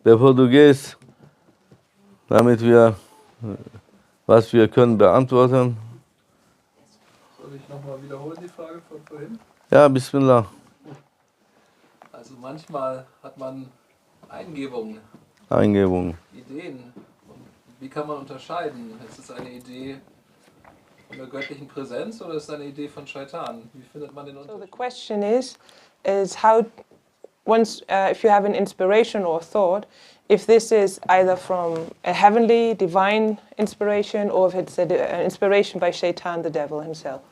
Bevor du gehst, damit wir, was wir können, beantworten. Soll ich nochmal wiederholen die Frage von vorhin? Ja, Bismillah. Also manchmal hat man Eingebungen, Ideen. Und wie kann man unterscheiden? Ist es eine Idee von der göttlichen Präsenz oder ist es eine Idee von Shaitan? Wie findet man den Unterschied? So the question is how once if you have an inspiration or thought, if this is either from a heavenly, divine inspiration or if it's an inspiration by Shaitan, the devil himself.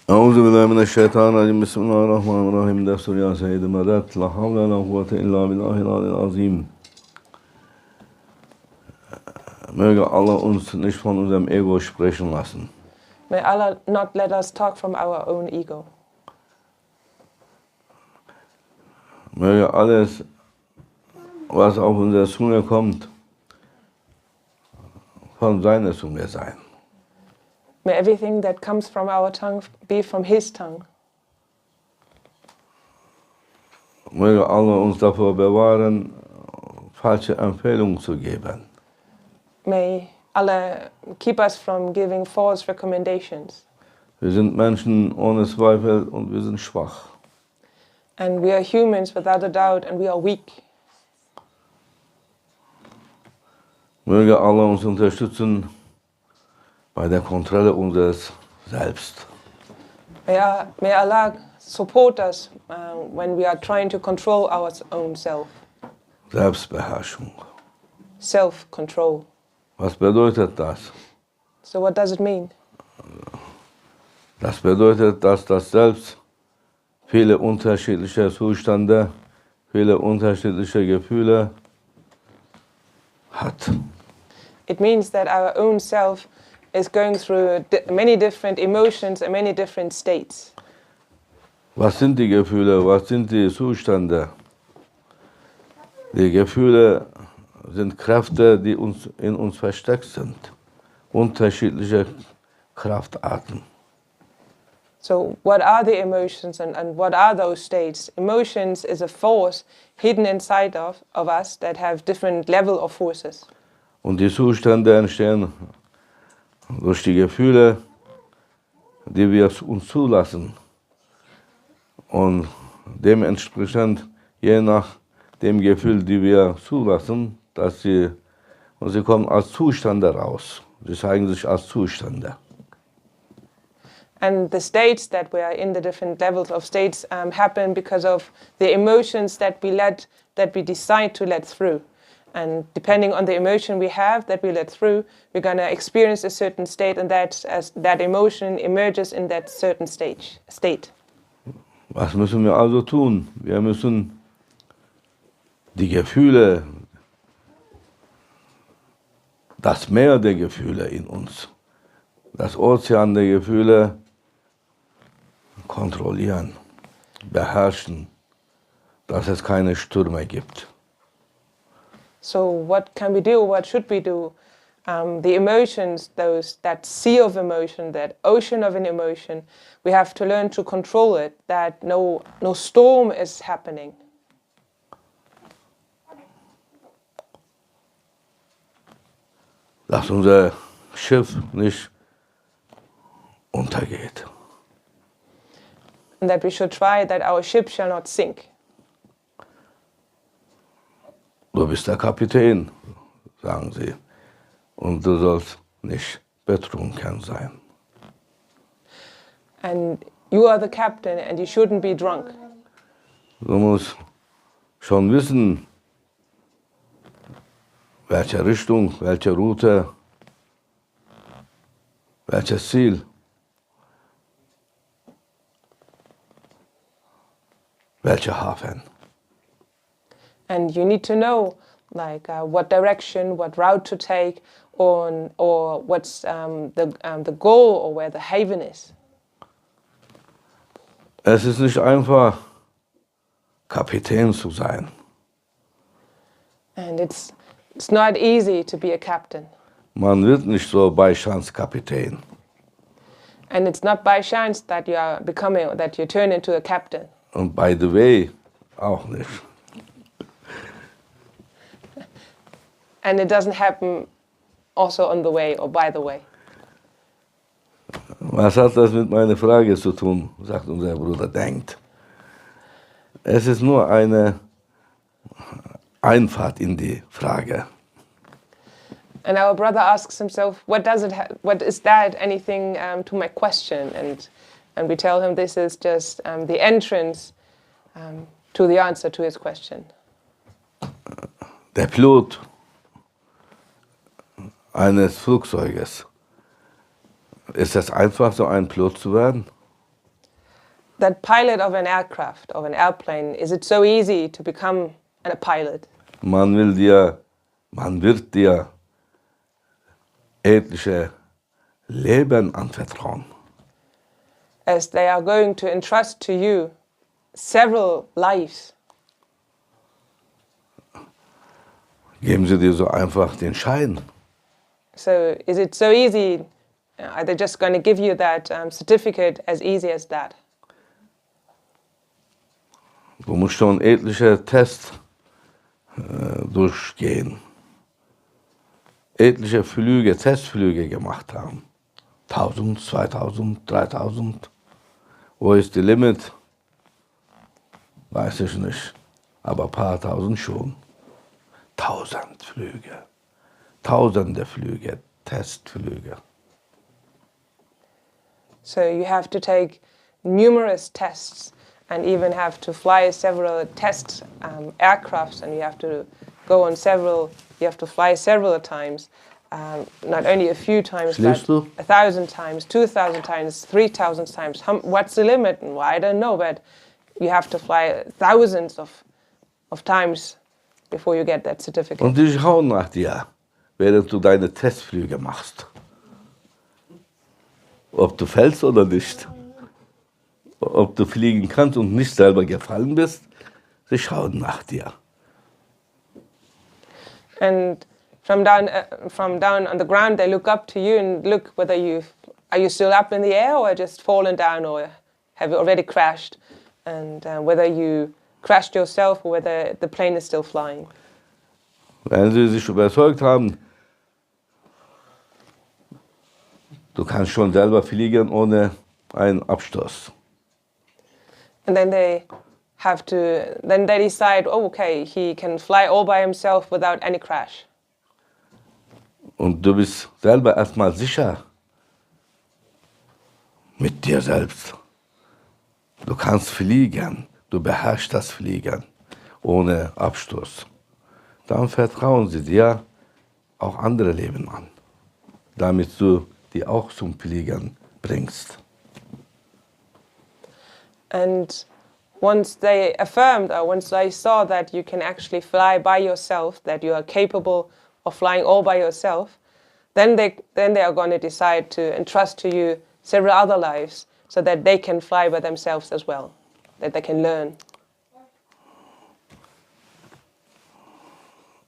أعوذ بالله من الشيطان الرجيم بسم الله الرحمن الرحيم دستور يا سيد مدد لا حول ولا قوة إلا بالله العلي العظيم. Möge Allah uns nicht von unserem Ego sprechen lassen. May Allah not let us talk from our own ego. Möge alles, was auf unsere Zunge kommt, von seiner Zunge sein. May everything that comes from our tongue be from His tongue. Möge Allah uns davor bewahren, falsche Empfehlungen zu geben. May Allah keep us from giving false recommendations. Wir sind Menschen ohne Zweifel und wir sind schwach. And we are humans without a doubt and we are weak. Möge Allah uns unterstützen bei der Kontrolle unseres Selbst. May Allah support us when we are trying to control our own self. Selbstbeherrschung. Self-control. Was bedeutet das? So what does it mean? Das bedeutet, dass das Selbst viele unterschiedliche Zustände, viele unterschiedliche Gefühle hat. It means that our own self is going through many different emotions and many different states. Was sind die Gefühle? Was sind die Zustände? Die Gefühle sind Kräfte, die in uns versteckt sind. Unterschiedliche Kraftarten. So what are the emotions and what are those states? Emotions is a force hidden inside of us that have different level of forces. Und die Zustände entstehen durch die Gefühle, die wir uns zulassen. Und dementsprechend, je nach dem Gefühl, die wir zulassen, und sie kommen als Zustände raus. Sie zeigen sich als Zustände. And the states that we are in, the different levels of states, happen because of the emotions that we decide to let through. And depending on the emotion we have that we let through, we're going to experience a certain state, and that emotion emerges in that certain state. Was müssen wir also tun? Wir müssen die Gefühle, das Meer der Gefühle in uns, das Ozean der Gefühle kontrollieren, beherrschen, dass es keine Stürme gibt. So what can we do? What should we do? The emotions, that sea of emotion, that ocean of an emotion, we have to learn to control it, that no storm is happening. Dass unser Schiff nicht untergeht. And that we should try that our ship shall not sink. Du bist der Kapitän, sagen sie, und du sollst nicht betrunken sein. And you are the captain and you shouldn't be drunk. Du musst schon wissen, welche Richtung, welche Route, welches Ziel. Welcher Hafen? And you need to know, like, what direction, what route to take, or what's the goal, or where the haven is. Es ist nicht einfach, Kapitän zu sein. And it's not easy to be a captain. Man wird nicht so by chance Kapitän. And it's not by chance that you turn into a captain. Und by the way auch nicht. And it doesn't happen also on the way or by the way. Was hat das mit meiner Frage zu tun, sagt unser Bruder, denkt. Es ist nur eine Einfahrt in die Frage. And our brother asks himself, what is that anything to my question? And we tell him this is just the entrance to the answer to his question. Der Pilot eines Flugzeuges. Ist es einfach, so ein Pilot zu werden? That pilot of an aircraft, of an airplane, is it so easy to become a pilot? Man wird dir etliche Leben anvertrauen. As they are going to entrust to you several lives. Geben sie dir so einfach den Schein? So is it so easy? Are they just going to give you that certificate as easy as that? Du musst schon etliche Tests durchgehen. Etliche Testflüge gemacht haben. 1000, 2000, 3000. Wo ist die Limit? Weiß ich nicht. Aber ein paar tausend schon. 1000 Flüge. Tausende Flüge, Testflüge. So you have to take numerous tests and even have to fly several test aircrafts, and you have to go on you have to fly several times, not only a few times, but 1,000 times, 2,000 times, 3,000 times. What's the limit? Well, I don't know, but you have to fly thousands of times before you get that certificate. Und die schauen nach dir, während du deine Testflüge machst. Ob du fällst oder nicht. Ob du fliegen kannst und nicht selber gefallen bist, sie schauen nach dir. And from down on the ground, they look up to you and look whether are you still up in the air or just fallen down, or have you already crashed, and whether you crashed yourself or whether the plane is still flying. Wenn sie sich überzeugt haben, du kannst schon selber fliegen ohne einen Absturz. And then they decide, oh, okay, he can fly all by himself without any crash. Und du bist selber erstmal sicher mit dir selbst. Du kannst fliegen, du beherrschst das Fliegen ohne Absturz. Dann vertrauen sie dir auch andere Leben an, damit du die auch zum Fliegen bringst. And once they affirmed, or once they saw that you can actually fly by yourself, that you are capable of flying all by yourself, then they are going to decide to entrust to you several other lives so that they can fly by themselves as well, that they can learn.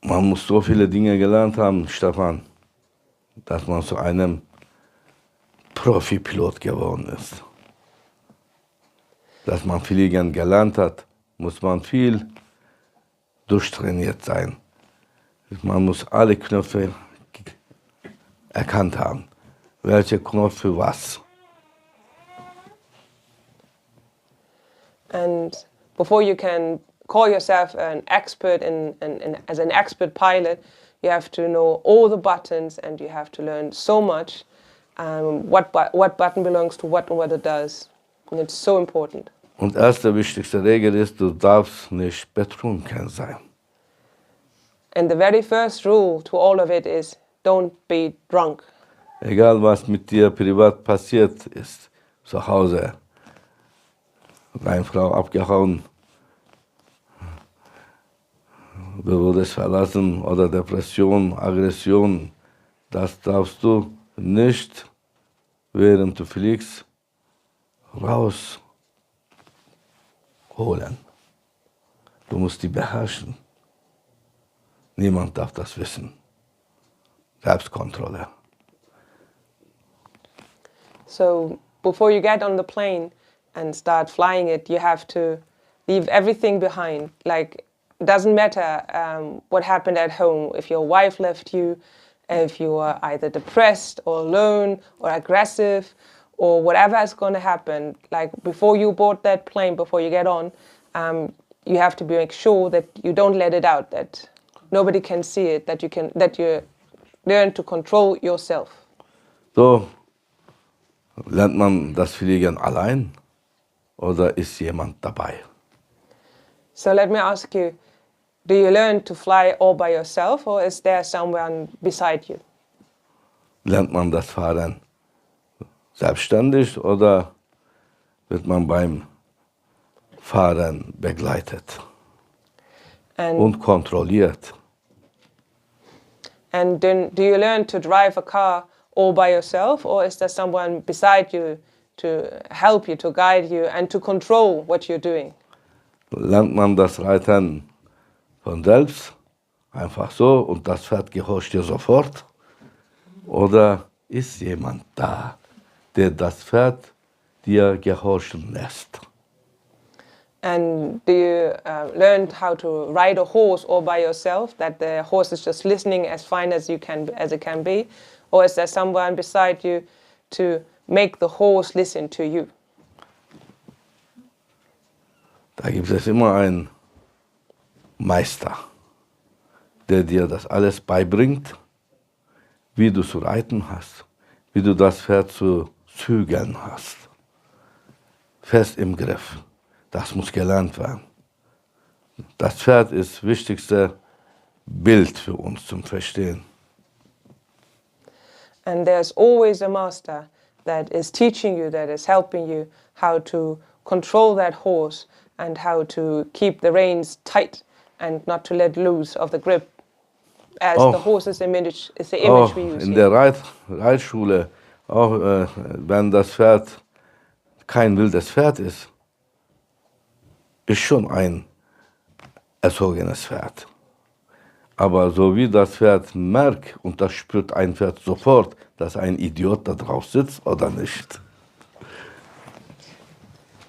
Man muss so viele Dinge gelernt haben, Stefan, dass man zu einem Profipilot geworden ist. Dass man fliegen gelernt hat, muss man viel durchtrainiert sein. Man muss alle Knöpfe erkannt haben. Welche Knopf für was. And before you can call yourself an expert as an expert pilot, you have to know all the buttons, and you have to learn so much what button belongs to what and what it does. And it's so important. Und erste wichtigste Regel ist, du darfst nicht betrunken sein. And the very first rule to all of it is, don't be drunk. Egal was mit dir privat passiert ist, zu Hause, deine Frau abgehauen, du wurdest verlassen oder Depression, Aggression, das darfst du nicht, während du fliegst, rausholen. Du musst die beherrschen. Niemand darf das wissen. Selbstkontrolle. So before you get on the plane and start flying it, you have to leave everything behind. Like it doesn't matter what happened at home, if your wife left you, if you are either depressed or alone or aggressive or whatever is going to happen. Like before you board that plane, before you get on, you have to make sure that you don't let it out, that nobody can see it, that you learn to control yourself. So, lernt man das Fliegen allein oder ist jemand dabei? So let me ask you, do you learn to fly all by yourself or is there someone beside you? Lernt man das Fahren selbstständig oder wird man beim Fahren begleitet und kontrolliert? And do you learn to drive a car all by yourself or is there someone beside you to help you, to guide you and to control what you're doing? Lernt man das Reiten von selbst, einfach so, und das Pferd gehorcht dir sofort? Oder ist jemand da, der das Pferd dir gehorchen lässt? And do you learn how to ride a horse all by yourself, that the horse is just listening as fine as it can be? Or is there someone beside you to make the horse listen to you? Da gibt es immer einen Meister, der dir das alles beibringt, wie du zu reiten hast, wie du das Pferd zu zügeln hast. Fest im Griff. Das muss gelernt werden. Das Pferd ist das wichtigste Bild für uns zum Verstehen. And there's always a master that is teaching you, that is helping you how to control that horse and how to keep the reins tight and not to let loose of the grip, as the horse's image is the image we use in here. der Reitschule, auch wenn das Pferd kein wildes Pferd ist schon ein erzogenes Pferd. Aber so wie das Pferd merkt, und das spürt ein Pferd sofort, dass ein Idiot da drauf sitzt oder nicht.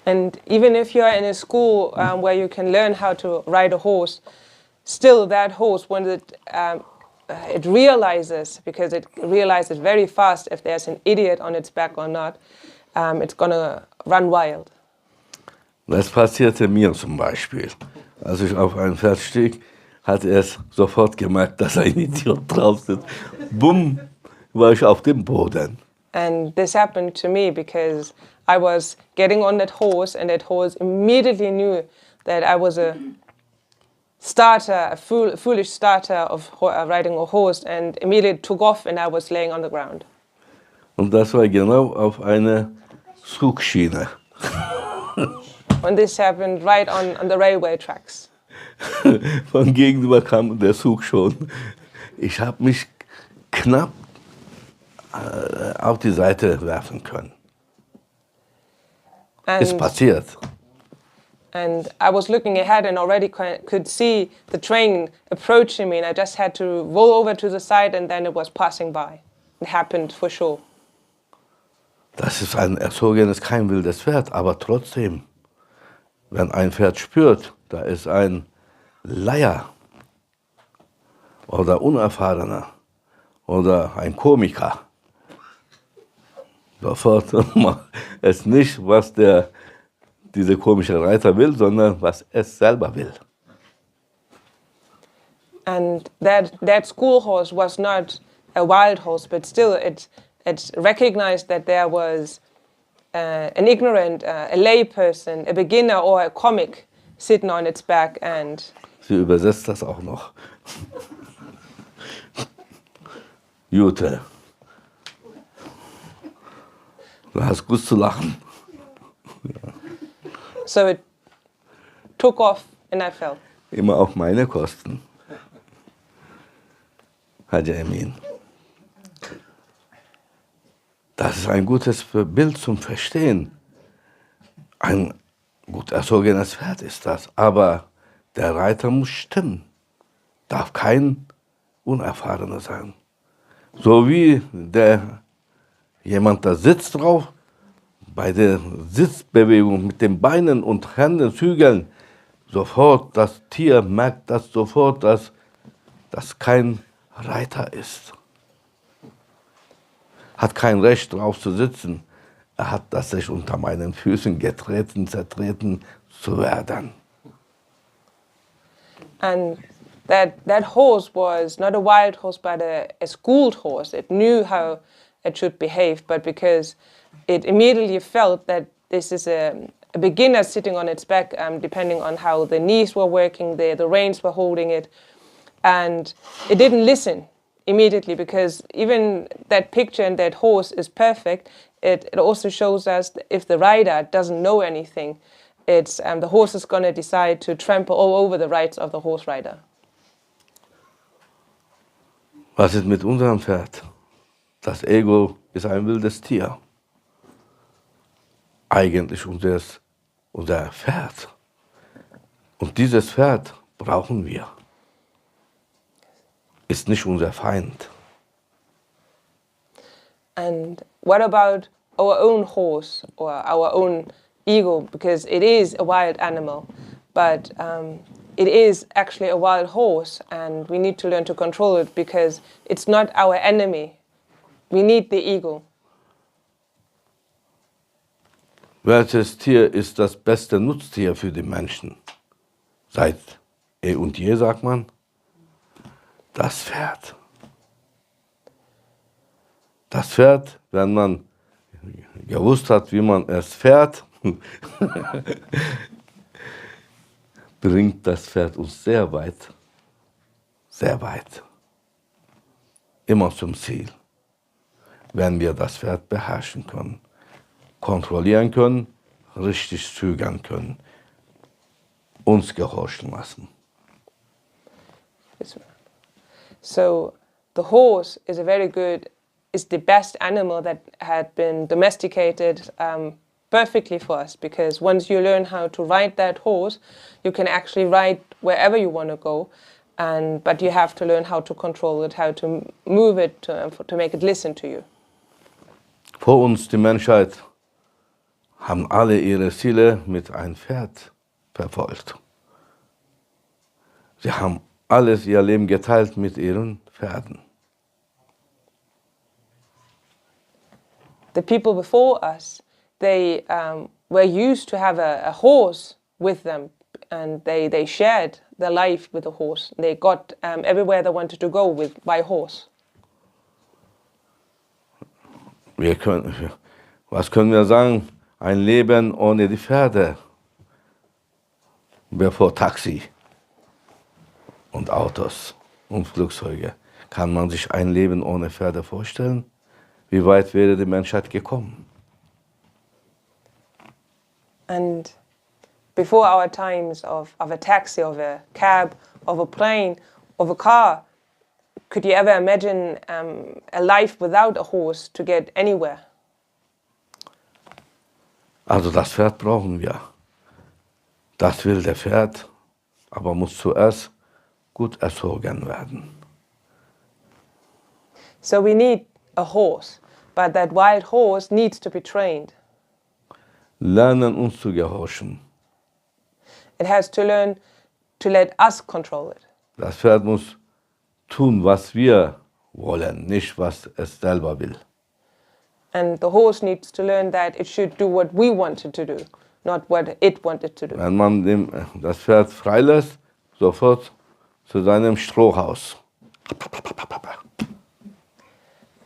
And even if you're in a school where you can learn how to ride a horse, still that horse, when it realizes, because it realizes very fast if there's an idiot on its back or not, it's gonna run wild. Das passierte mir zum Beispiel. Als ich auf ein Pferd stieg, hat er es sofort gemerkt, dass ein Idiot drauf sitzt. Bumm, war ich auf dem Boden. And this happened to me because I was getting on that horse and that horse immediately knew that I was a starter, a foolish starter of riding a horse and immediately took off and I was laying on the ground. Und das war genau auf einer Zugschiene. And this happened right on the railway tracks. Von gegenüber kam der Zug schon. Ich habe mich knapp auf die Seite werfen können. Ist passiert. And I was looking ahead and already could see the train approaching me and I just had to roll over to the side and then it was passing by. It happened for sure. Das ist ein erzogenes, kein wildes Pferd, aber trotzdem, wenn ein Pferd spürt, da ist ein Leier oder Unerfahrener oder ein Komiker, sofort macht es nicht, was dieser komische Reiter will, sondern was es selber will. And that school horse was not a wild horse, but still it recognized that there was an ignorant, a lay person, a beginner or a comic sitting on its back and... Sie übersetzt das auch noch. Jute. Du hast gut zu lachen. Ja. So it took off and I fell. Immer auf meine Kosten. Haji Amin. Das ist ein gutes Bild zum Verstehen. Ein gut erzogenes Pferd ist das, aber der Reiter muss stimmen. Darf kein Unerfahrener sein. So wie jemand da sitzt drauf, bei der Sitzbewegung mit den Beinen und Händen zügeln, sofort, das Tier merkt das sofort, dass das kein Reiter ist. Hat kein Recht drauf zu sitzen. Er hat das sich unter meinen Füßen getreten, zertreten zu werden. And that horse was not a wild horse, but a schooled horse. It knew how it should behave, but because it immediately felt that this is a beginner sitting on its back, depending on how the knees were working, the reins were holding it, and it didn't listen immediately, because even that picture and that horse is perfect. It also shows us that if the rider doesn't know anything, it's the horse is going to decide to trample all over the rights of the horse rider. Was ist mit unserem Pferd? Das Ego ist ein wildes Tier. Eigentlich unser Pferd. Und dieses Pferd brauchen wir. Ist nicht unser Feind. And what about our own horse or our own ego? Because it is a wild animal, but it is actually a wild horse, and we need to learn to control it because it's not our enemy. We need the ego. Welches Tier ist das beste Nutztier für die Menschen? Seit eh und je, sagt man. Das Pferd. Das Pferd, wenn man gewusst hat, wie man es fährt, bringt das Pferd uns sehr weit. Sehr weit. Immer zum Ziel. Wenn wir das Pferd beherrschen können, kontrollieren können, richtig zügern können, uns gehorchen lassen. So the horse is the best animal that had been domesticated perfectly for us, because once you learn how to ride that horse, you can actually ride wherever you want to go, but you have to learn how to control it, how to move it, to make it listen to you. Vor uns, die Menschheit, haben alle ihre Ziele mit einem Pferd verfolgt. Sie haben alles ihr Leben geteilt mit ihren Pferden. The people before us, they were used to have a horse with them, and they shared their life with a horse. They got everywhere they wanted to go by horse. Was können wir sagen? Ein Leben ohne die Pferde, bevor Taxi und Autos und Flugzeuge. Kann man sich ein Leben ohne Pferde vorstellen? Wie weit wäre die Menschheit gekommen? And before our times of a taxi, of a cab, of a plane, of a car, could you ever imagine a life without a horse to get anywhere? Also das Pferd brauchen wir. Das wilde Pferd, aber muss zuerst gut erzogen werden. So we need a horse, but that wild horse needs to be trained. Lernen uns zu gehorchen. It has to learn to let us control it. Das Pferd muss tun, was wir wollen, nicht was es selber will. And the horse needs to learn that it should do what we want it to do, not what it wanted to do. Wenn man das Pferd freilässt, sofort zu seinem Strohhaus.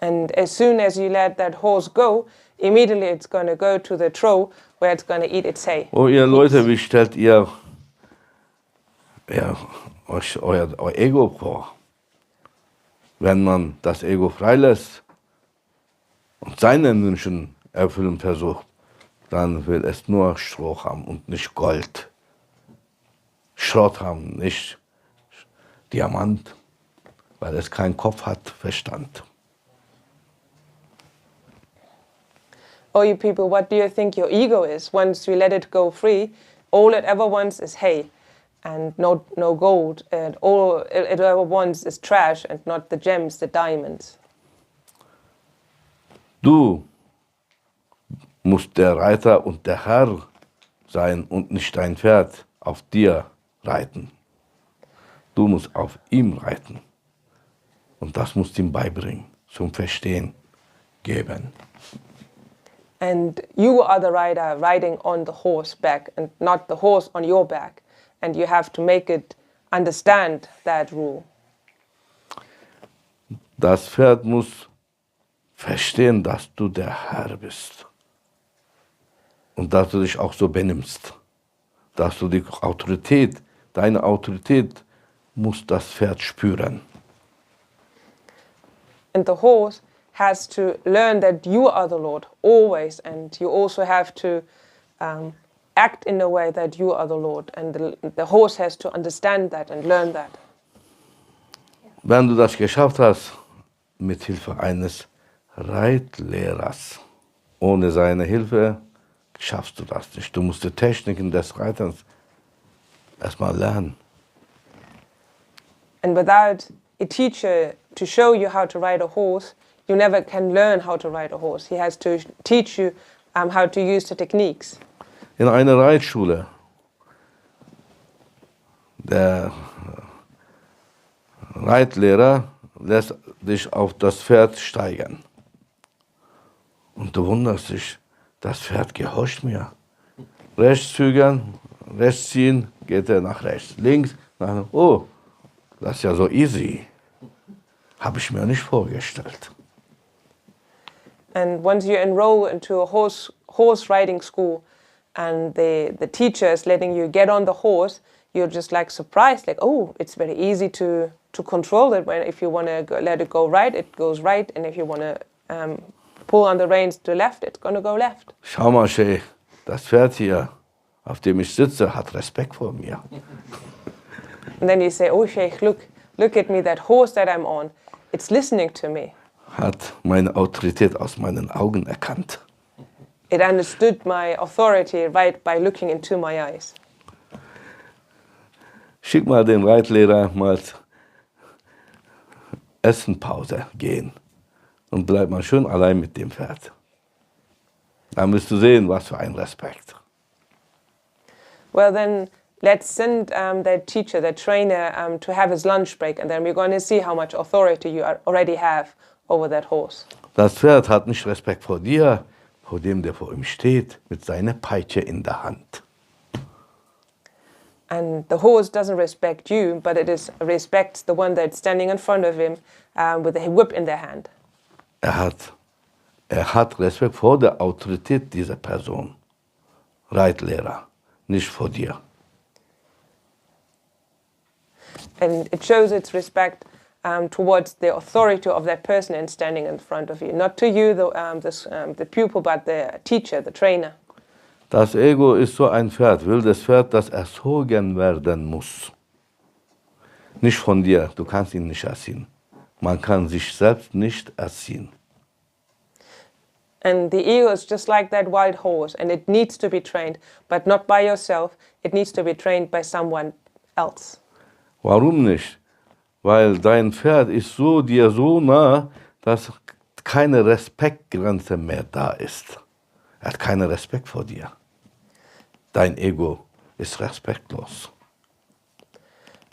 And as soon as you let that horse go, immediately it's going to go to the trough where it's going to eat its hay. Oh, ihr Leute, wie stellt ihr euch euer Ego vor? Wenn man das Ego freilässt und seine Wünschen erfüllen versucht, dann will es nur Stroh haben und nicht Gold. Schrott haben, nicht Diamant, weil es keinen Kopf hat, Verstand. Oh, you people, what do you think your ego is? Once you let it go free, all it ever wants is hay and no gold. And all it ever wants is trash and not the gems, the diamonds. Du musst der Reiter und der Herr sein und nicht dein Pferd. auf dir reiten. Du musst auf ihm reiten. Und das musst du ihm beibringen, zum Verstehen geben. And you are the rider riding on the horse back and not the horse on your back. And you have to make it understand that rule. Das Pferd muss verstehen, dass du der Herr bist. Und dass du dich auch so benimmst. Dass du die Autorität, deine Autorität, muss das Pferd spüren. And the horse has to learn that you are the Lord always, and you also have to act in a way that you are the Lord, and the horse has to understand that and learn that. Wenn du das geschafft hast, mit Hilfe eines Reitlehrers, ohne seine Hilfe schaffst du das nicht. Du musst die Techniken des Reiterns erstmal lernen. And without a teacher to show you how to ride a horse, you never can learn how to ride a horse. He has to teach you how to use the techniques. In einer Reitschule, der Reitlehrer lässt dich auf das Pferd steigen. Und du wunderst dich, das Pferd gehorcht mir. Rechts zügern, rechts ziehen, geht er nach rechts. Links, nach, oh, das ist ja so easy. Habe ich mir nicht vorgestellt. And once you enroll into a horse riding school, and the teacher is letting you get on the horse, you're just like surprised, like, oh, it's very easy to control it. When if you want to let it go right, it goes right, and if you want to pull on the reins to left, it's going to go left. Schau mal, Sheikh, das Pferd hier, auf dem ich sitze, hat Respekt vor mir. And then you say, oh, Sheikh, look at me, that horse that I'm on, it's listening to me. Hat meine Autorität aus meinen Augen erkannt. It understood my authority right by looking into my eyes. Schick mal den Reitlehrer mal Essenpause gehen und bleib mal schön allein mit dem Pferd. Dann wirst du sehen, was für ein Respekt. Well, then let's send that teacher, that trainer, to have his lunch break, and then we're going to see how much authority you already have over that horse. Das Pferd hat nicht Respekt vor dir, vor dem, der vor ihm steht, mit seiner Peitsche in der Hand. And the horse doesn't respect you, but it respects the one that's standing in front of him with a whip in their hand. Er hat Respekt vor der Autorität dieser Person, Reitlehrer, nicht vor dir. And it shows its respect towards the authority of that person and standing in front of you. Not to you, the pupil, but the teacher, the trainer. Das Ego ist so ein Pferd, wildes Pferd, das erzogen werden muss. Nicht von dir, du kannst ihn nicht erziehen. Man kann sich selbst nicht erziehen. And the ego is just like that wild horse, and it needs to be trained, but not by yourself. It needs to be trained by someone else. Warum nicht? Weil dein Pferd ist dir so nah, dass keine Respektgrenze mehr da ist. Er hat keinen Respekt vor dir. Dein Ego ist respektlos.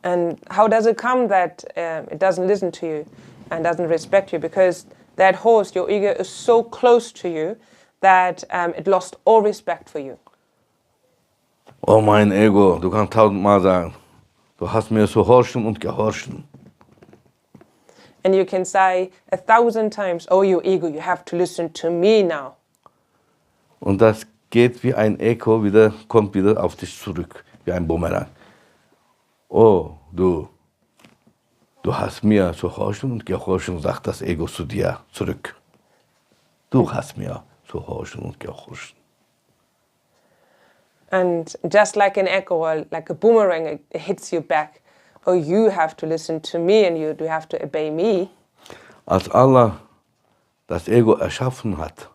And how does it come that it doesn't listen to you and doesn't respect you? Because that horse, your ego, is so close to you that it lost all respect for you. Oh, mein Ego, du kannst 1000-mal sagen, du hast mir zu horchen und gehorchen. And you can say 1,000 times, oh, your ego, you have to listen to me now. Und das geht wie ein Echo, kommt wieder auf dich zurück, wie ein Bumerang. Oh, du hast mir zu horchen und gehorchen, sagt das Ego zu dir zurück. Du hast mir zu horchen und gehorchen. And just like an echo or like a boomerang, it hits you back. Oh, you have to listen to me and you have to obey me. Als Allah das Ego erschaffen hat,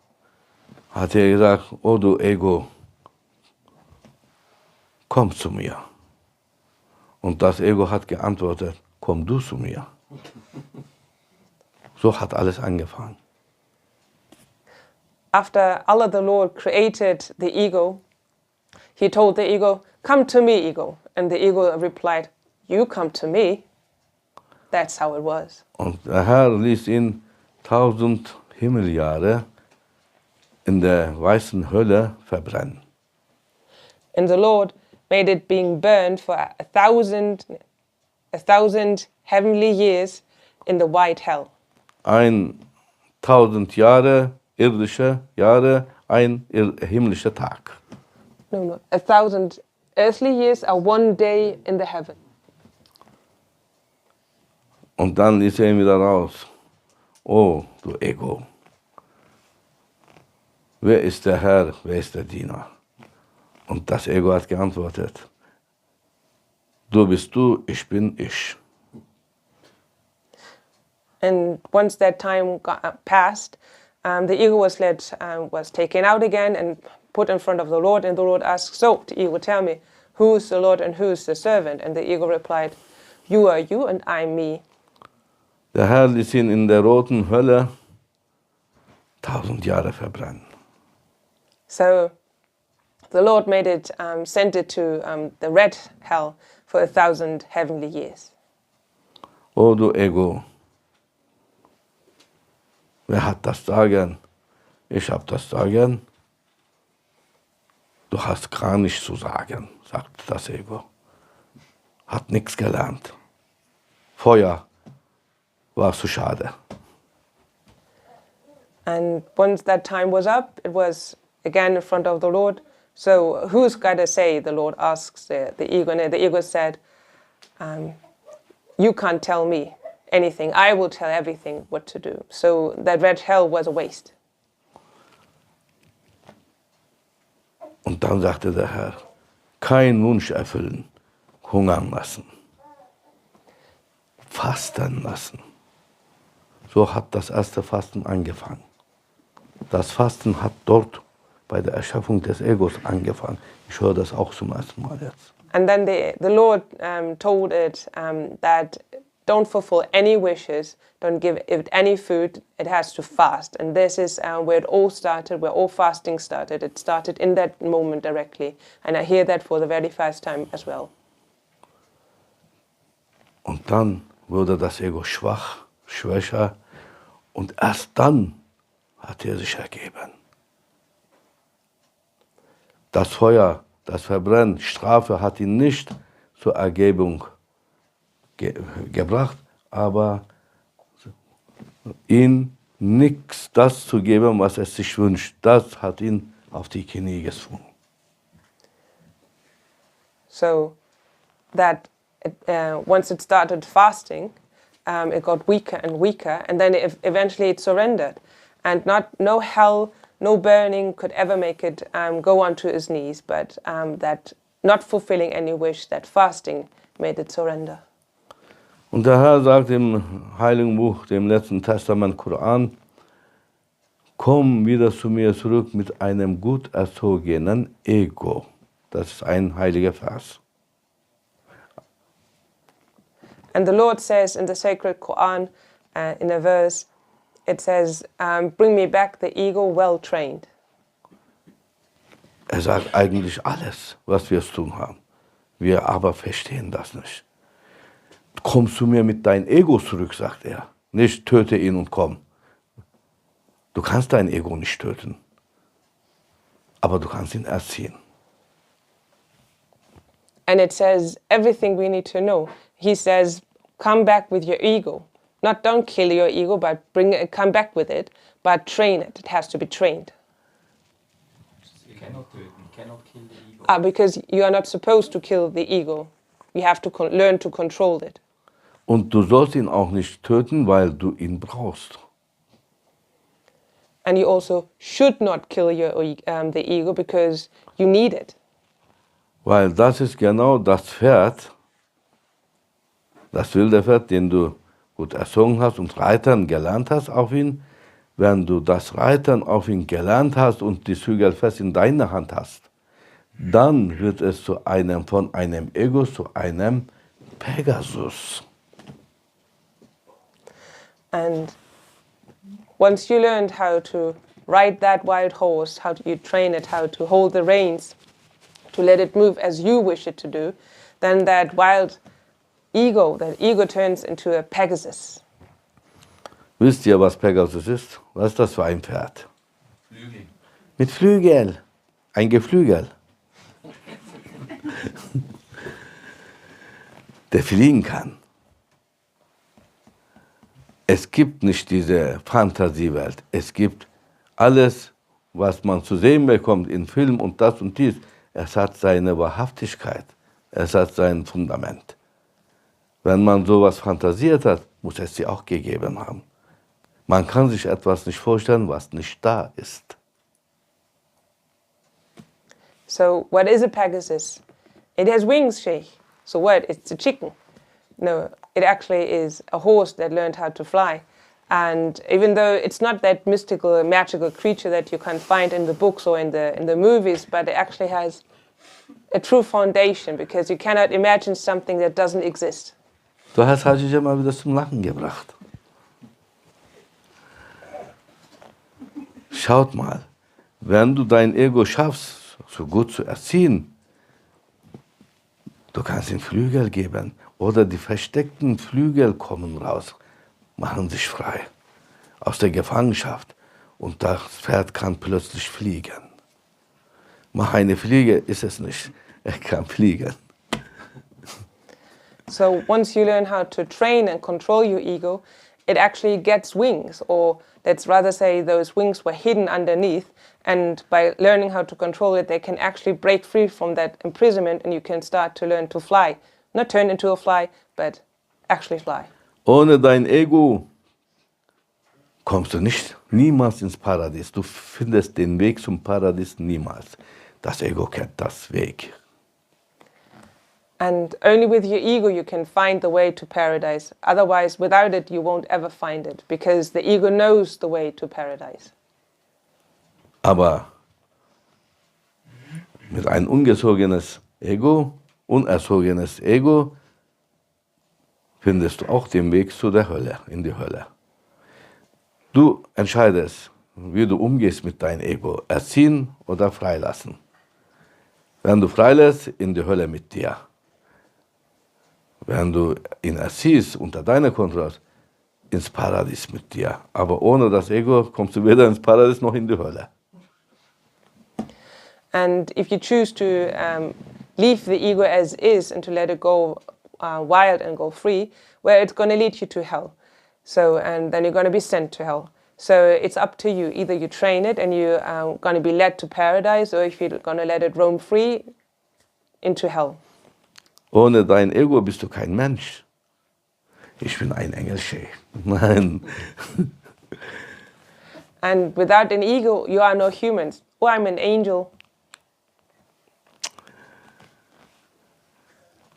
hat er gesagt, oh du Ego, komm zu mir. Und das Ego hat geantwortet, komm du zu mir. So hat alles angefangen. After Allah the Lord created the ego, he told the ego, "Come to me, ego." And the ego replied, "You come to me." That's how it was. Und der Herr ließ ihn 1000 Himmeljahre in der weißen Hölle verbrennen. And the Lord made it being burned for a thousand heavenly years in the white hell. 1000 Jahre, irdische Jahre, ein himmlischer Tag. No. 1,000 earthly years are one day in the heaven. Und dann ließ er ihn wieder raus. Oh, du Ego. Wer ist der Herr, wer ist der Diener? Und das Ego hat geantwortet. Du bist du, ich bin ich. And once that time passed, the ego was taken out again and put in front of the Lord, and the Lord asked, "So, the ego, tell me, who's the Lord and who's the servant?" And the ego replied, "You are you and I'm me." Der Herr ließ ihn in der roten Hölle 1000 Jahre verbrennen. So the Lord made it, sent it to the red hell for 1,000 heavenly years. Oh, du Ego. Wer hat das Sagen? Ich habe das Sagen. Du hast gar nichts zu sagen, sagt das Ego. Hat nichts gelernt. Feuer war zu schade. And once that time was up, it was again in front of the Lord. So who's got to say, the Lord asks the ego, and the ego said, "You can't tell me anything. I will tell everything what to do." So that red hell was a waste. Und dann sagte der Herr, kein Wunsch erfüllen, hungern lassen, fasten lassen. So hat das erste Fasten angefangen. Das Fasten hat dort bei der Erschaffung des Egos angefangen. Ich höre das auch zum ersten Mal jetzt. And then the Lord told it that don't fulfill any wishes, don't give it any food, it has to fast. And this is where it all started, where all fasting started. It started in that moment directly. And I hear that for the very first time as well. Und dann wurde das Ego schwach, schwächer und erst dann hat er sich ergeben. Das Feuer, das Verbrennen, Strafe hat ihn nicht zur Ergebung gebracht, aber ihm nichts das zu geben, was er sich wünscht, das hat ihn auf die Knie gezwungen. So that once it started fasting, it got weaker and weaker, and then eventually it surrendered. And no hell, no burning could ever make it go onto his knees, but that not fulfilling any wish, that fasting made it surrender. Und der Herr sagt im Heiligen Buch, dem letzten Testament Koran, komm wieder zu mir zurück mit einem gut erzogenen Ego. Das ist ein heiliger Vers. And the Lord says in the sacred Quran, in a verse, it says, bring me back the ego well trained. Er sagt eigentlich alles, was wir zu tun haben. Wir aber verstehen das nicht. Komm zu mir mit deinem Ego zurück, sagt er. Nicht töte ihn und komm. Du kannst dein Ego nicht töten. Aber du kannst ihn erziehen. And it says everything we need to know. He says, come back with your ego. Not don't kill your ego, but come back with it, but train it. It has to be trained. You cannot töten, you cannot kill the ego. Because you are not supposed to kill the ego. You have to learn to control it. Und du sollst ihn auch nicht töten, weil du ihn brauchst. And you also should not kill the ego because you need it. Weil das ist genau das Pferd, das wilde Pferd, den du gut erzogen hast und Reitern gelernt hast auf ihn. Wenn du das Reitern auf ihn gelernt hast und die Zügel fest in deiner Hand hast, dann wird es von einem Ego zu einem Pegasus. And once you learned how to ride that wild horse, how you train it, how to hold the reins, to let it move as you wish it to do, then that ego turns into a Pegasus. Wisst ihr, was Pegasus ist? Was ist das für ein Pferd? Flügel. Mit Flügel. Ein Geflügel. Der fliegen kann. Es gibt nicht diese Fantasiewelt. Es gibt alles, was man zu sehen bekommt in Film und das und dies. Es hat seine Wahrhaftigkeit. Es hat sein Fundament. Wenn man sowas fantasiert hat, muss es sie auch gegeben haben. Man kann sich etwas nicht vorstellen, was nicht da ist. So what is a Pegasus? It has wings, Sheikh. So what? It's a chicken. No, it actually is a horse that learned how to fly. And even though it's not that mystical, magical creature that you can find in the books or in the movies, but it actually has a true foundation, because you cannot imagine something that doesn't exist. Du hast Hajija mal wieder zum Lachen gebracht. Schaut mal, wenn du dein Ego schaffst, so gut zu erziehen, du kannst ihm Flügel geben oder die versteckten Flügel kommen raus, machen sich frei aus der Gefangenschaft und das Pferd kann plötzlich fliegen. Mach eine Fliege, ist es nicht, er kann fliegen. So once you learn how to train and control your ego, it actually gets wings, or let's rather say those wings were hidden underneath, and by learning how to control it, they can actually break free from that imprisonment and you can start to learn to fly. Not turn into a fly, but actually fly. Ohne dein Ego kommst du niemals ins Paradies. Du findest den Weg zum Paradies niemals. Das Ego kennt das Weg. And only with your ego you can find the way to paradise. Otherwise, without it, you won't ever find it, because the ego knows the way to paradise. Aber mit einem unerzogenes Ego, findest du auch den Weg zu der Hölle, in die Hölle. Du entscheidest, wie du umgehst mit deinem Ego, erziehen oder freilassen. Wenn du freilässt, in die Hölle mit dir. Wenn du ihn erziehst, unter deiner Kontrolle, ins Paradies mit dir. Aber ohne das Ego kommst du weder ins Paradies noch in die Hölle. And if you choose to leave the ego as is and to let it go wild and go free, well, it's going to lead you to hell. So, and then you're going to be sent to hell. So it's up to you. Either you train it and you're going to be led to paradise, or if you're going to let it roam free into hell. Ohne dein Ego bist du kein Mensch. Ich bin ein Engel, Sheikh. Nein. And without an ego, you are no humans. Oh, I'm an angel.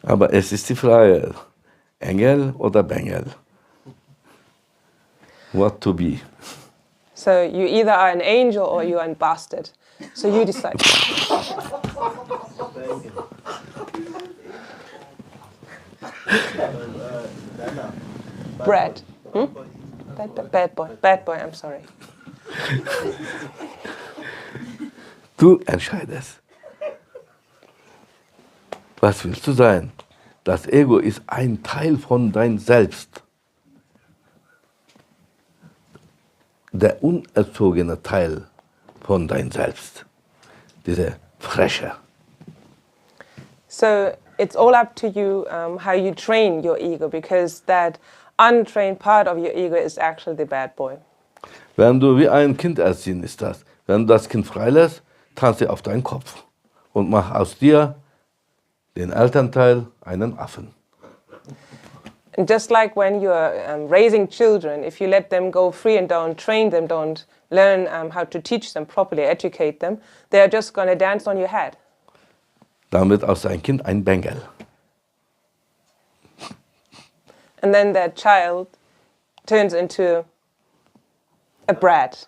Aber es ist die Frage, Engel oder Bengel? What to be? So you either are an angel or you are a bastard. So you decide. Brad. Bad boy, I'm sorry. Du entscheidest. Was willst du sein? Das Ego ist ein Teil von dein Selbst. Der unerzogene Teil von dein Selbst. Diese Freche. So it's all up to you how you train your ego, because that untrained part of your ego is actually the bad boy. Wenn du wie ein Kind erziehen, ist das. Wenn du das Kind freilässt, tanzt auf deinen Kopf und mach aus dir den Elternteil einen Affen. And just like when you're raising children, if you let them go free and don't train them, don't learn how to teach them properly, educate them, they're just going to dance on your head. Dann wird aus deinem Kind ein Bengel. And then that child turns into a brat.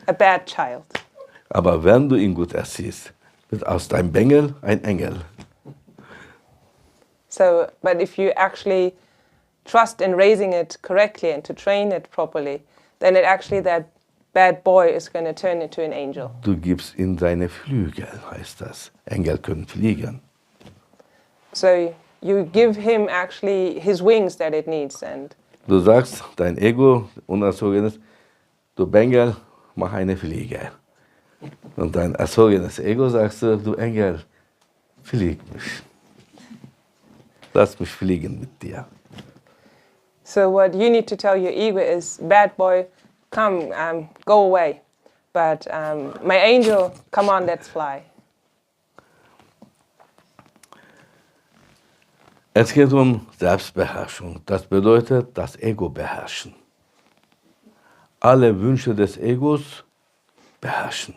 A bad child. Aber wenn du ihn gut erziehst, wird aus deinem Bengel ein Engel. So, but if you actually trust in raising it correctly and to train it properly, then it actually, that bad boy is going to turn into an angel. Du gibst ihm seine Flügel, heißt das. Engel können fliegen. So you give him actually his wings that it needs. And Du sagst, dein Ego, unerzogenes, du Bengel, mach eine Fliege. Und dein erzogenes Ego sagst du Engel, flieg mich. Lass mich fliegen mit dir. so what you need to tell your ego is, bad boy, come, go away. But my angel, come on, let's fly. Es geht um Selbstbeherrschung. Das bedeutet das Ego beherrschen. Alle Wünsche des Egos beherrschen.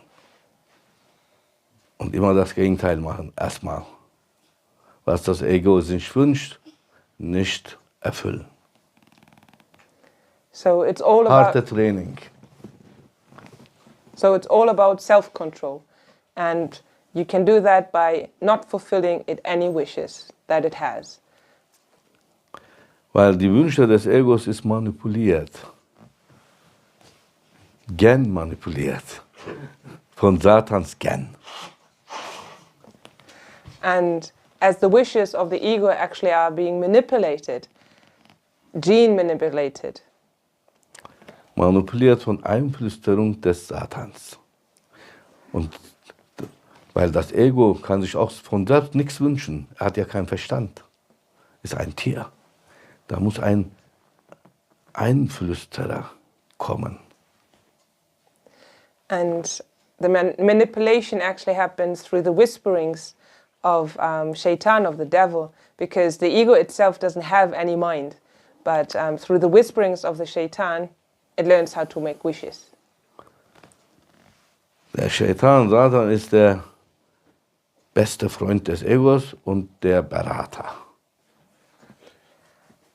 Und immer das Gegenteil machen. Erstmal. Was das Ego sich wünscht, nicht erfüllen. So it's all Harte Training. So it's all about self-control. And you can do that by not fulfilling it any wishes that it has. Weil die Wünsche des Egos ist manipuliert. Gen manipuliert. Von Satans Gen. And as the wishes of the ego actually are being manipulated, gene manipulated. Manipuliert von Einflüsterung des Satans. Und weil das Ego kann sich auch von selbst nichts wünschen. Er hat ja keinen Verstand. Ist ein Tier. Da muss ein Einflüsterer kommen. And the manipulation actually happens through the whisperings of Shaitan, of the devil, because the ego itself doesn't have any mind. But through the whisperings of the Shaitan, it learns how to make wishes. Der Shaitan, Satan, ist der beste Freund des Egos und der Berater.